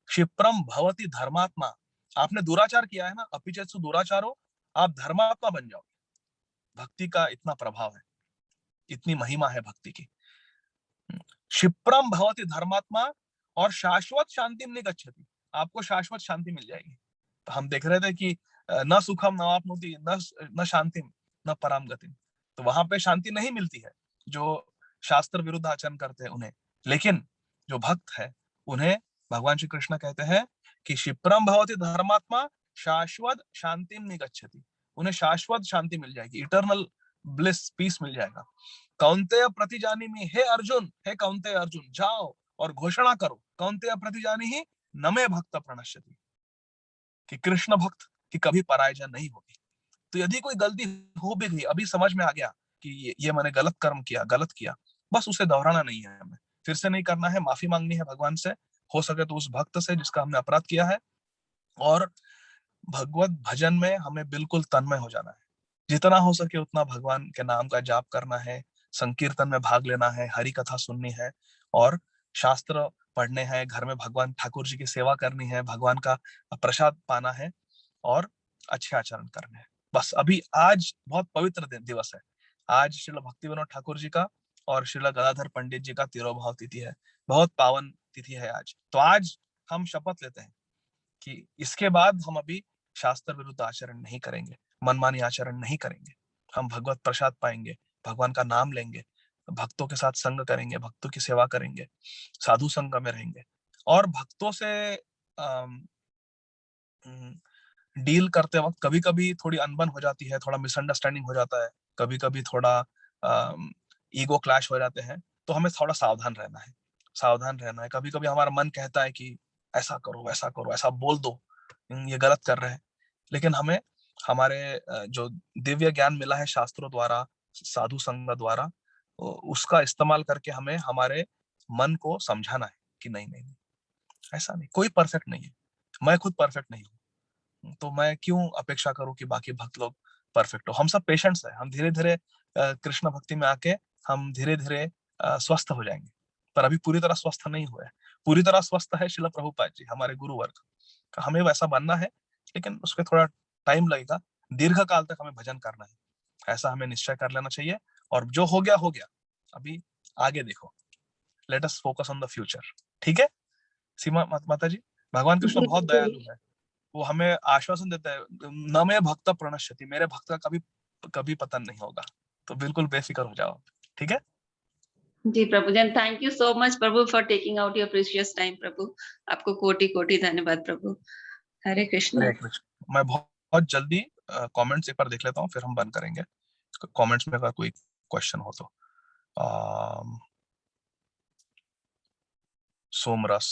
क्षिप्रम भवति धर्मात्मा, आपने दुराचार किया है ना, अपिचेत्सु दुराचारो, आप धर्मात्मा बन जाओगे। भक्ति का इतना प्रभाव है, इतनी महिमा है भक्ति की। क्षिप्रम भवति धर्मात्मा और शाश्वत शांति में गच्छति, आपको शाश्वत शांति मिल जाएगी। तो हम देख रहे थे कि न सुखम न आपनुति न शांतिम न पराम गतिम, तो वहां पे शांति नहीं मिलती है जो शास्त्र विरुद्ध आचरण करते हैं उन्हें, लेकिन जो भक्त है उन्हें भगवान श्री कृष्ण कहते हैं कि क्षिप्रम भवति धर्मात्मा शाश्वत शांतिम निगच्छति, उन्हें शाश्वत शांति मिल जाएगी, इटर्नल ब्लिस, पीस मिल जाएगा। कौन्तेय प्रतिजानीमि, हे अर्जुन, हे कौन्तेय अर्जुन, जाओ और घोषणा करो, कौन्तेय प्रतिजानीहि न मे भक्त प्रणश्यति, कि कृष्ण भक्त की कभी पराजय नहीं होगी। तो यदि कोई गलती हो भी गई, अभी समझ में आ गया कि ये मैंने गलत कर्म किया, गलत किया, बस उसे दोहराना नहीं है, हमें फिर से नहीं करना है, माफी मांगनी है भगवान से, हो सके तो उस भक्त से जिसका हमने अपराध किया है, और भगवत भजन में हमें बिल्कुल तन्मय हो जाना है, जितना हो सके उतना भगवान के नाम का जाप करना है, संकीर्तन में भाग लेना है, हरि कथा सुननी है, और शास्त्र पढ़ने हैं, घर में भगवान ठाकुर जी की सेवा करनी है, भगवान का प्रसाद पाना है, और अच्छे आचरण करने हैं। बस अभी आज बहुत पवित्र दिवस है, आज श्रील भक्ति विनोद ठाकुर जी का और श्रील गदाधर पंडित जी का तिरोभाव तिथि है, बहुत पावन तिथि है आज। तो आज हम शपथ लेते हैं कि इसके बाद हम अभी शास्त्र विरुद्ध आचरण नहीं करेंगे, मनमानी आचरण नहीं करेंगे, हम भगवत प्रसाद पाएंगे, भगवान का नाम लेंगे, भक्तों के साथ संग करेंगे, भक्तों की सेवा करेंगे, साधु संग में रहेंगे, और भक्तों से डील करते वक्त कभी कभी थोड़ी अनबन हो जाती है, थोड़ा मिसअंडरस्टैंडिंग हो जाता है, कभी कभी थोड़ा ईगो क्लैश हो जाते हैं, तो हमें थोड़ा सावधान रहना है, सावधान रहना है। कभी कभी हमारा मन कहता है कि ऐसा करो, वैसा करो, ऐसा बोल दो, ये गलत कर रहे हैं, लेकिन हमें हमारे जो दिव्य ज्ञान मिला है शास्त्रों द्वारा, साधु संग द्वारा, उसका इस्तेमाल करके हमें हमारे मन को समझाना है कि नहीं नहीं, ऐसा नहीं, कोई परफेक्ट नहीं है, मैं खुद परफेक्ट नहीं हूँ, तो मैं क्यों अपेक्षा करूं कि बाकी भक्त लोग परफेक्ट हो। हम सब पेशेंट्स हैं, हम धीरे धीरे कृष्ण भक्ति में आके हम धीरे धीरे स्वस्थ हो जाएंगे, पर अभी पूरी तरह स्वस्थ नहीं हुए। पूरी तरह स्वस्थ है श्रील प्रभुपाद जी, हमारे गुरु वर्ग, हमें वैसा बनना है, लेकिन उसके थोड़ा टाइम लगेगा, दीर्घ काल तक हमें भजन करना है, ऐसा हमें निश्चय कर लेना चाहिए। और जो हो गया हो गया, अभी आगे देखो, let us focus on the future. ठीक है सीमा माता जी, भगवान कृष्ण बहुत दयालु है, वो हमें आश्वासन देता है, न मे भक्त प्रणश्यति, मेरे भक्त का कभी कभी पतन नहीं होगा, तो बिल्कुल बेफिक्र हो जाओ। ठीक है जी प्रभु जन, thank you so much Prabhu for taking out your precious time Prabhu, आपको कोटि कोटि धन्यवाद प्रभु। हरे कृष्ण। मैं बहुत जल्दी कमेंट्स एक बार देख लेता हूँ, फिर हम बंद करेंगे। कमेंट्स में अगर कोई क्वेश्चन हो तो। Somras,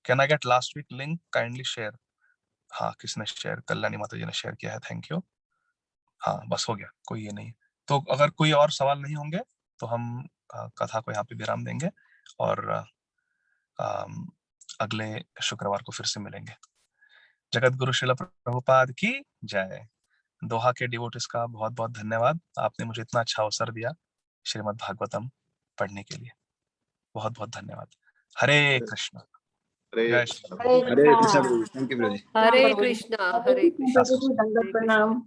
can I get last week link, kindly share. हाँ, किसने शेयर, कल्याणी माता जी ने शेयर किया है, थैंक यू। हाँ बस हो गया, कोई ये नहीं। तो अगर कोई और सवाल नहीं होंगे तो हम कथा को यहाँ पे विराम देंगे, और अगले शुक्रवार को फिर से मिलेंगे। जगत गुरु श्रील प्रभुपाद की जय। दोहा के डिवोटिस का बहुत बहुत धन्यवाद, आपने मुझे इतना अच्छा अवसर दिया श्रीमद् भागवतम पढ़ने के लिए, बहुत बहुत धन्यवाद। हरे कृष्ण। जय श्री हरे कृष्ण। थैंक यू प्रभु। हरे कृष्ण। हरे कृष्ण। प्रणाम।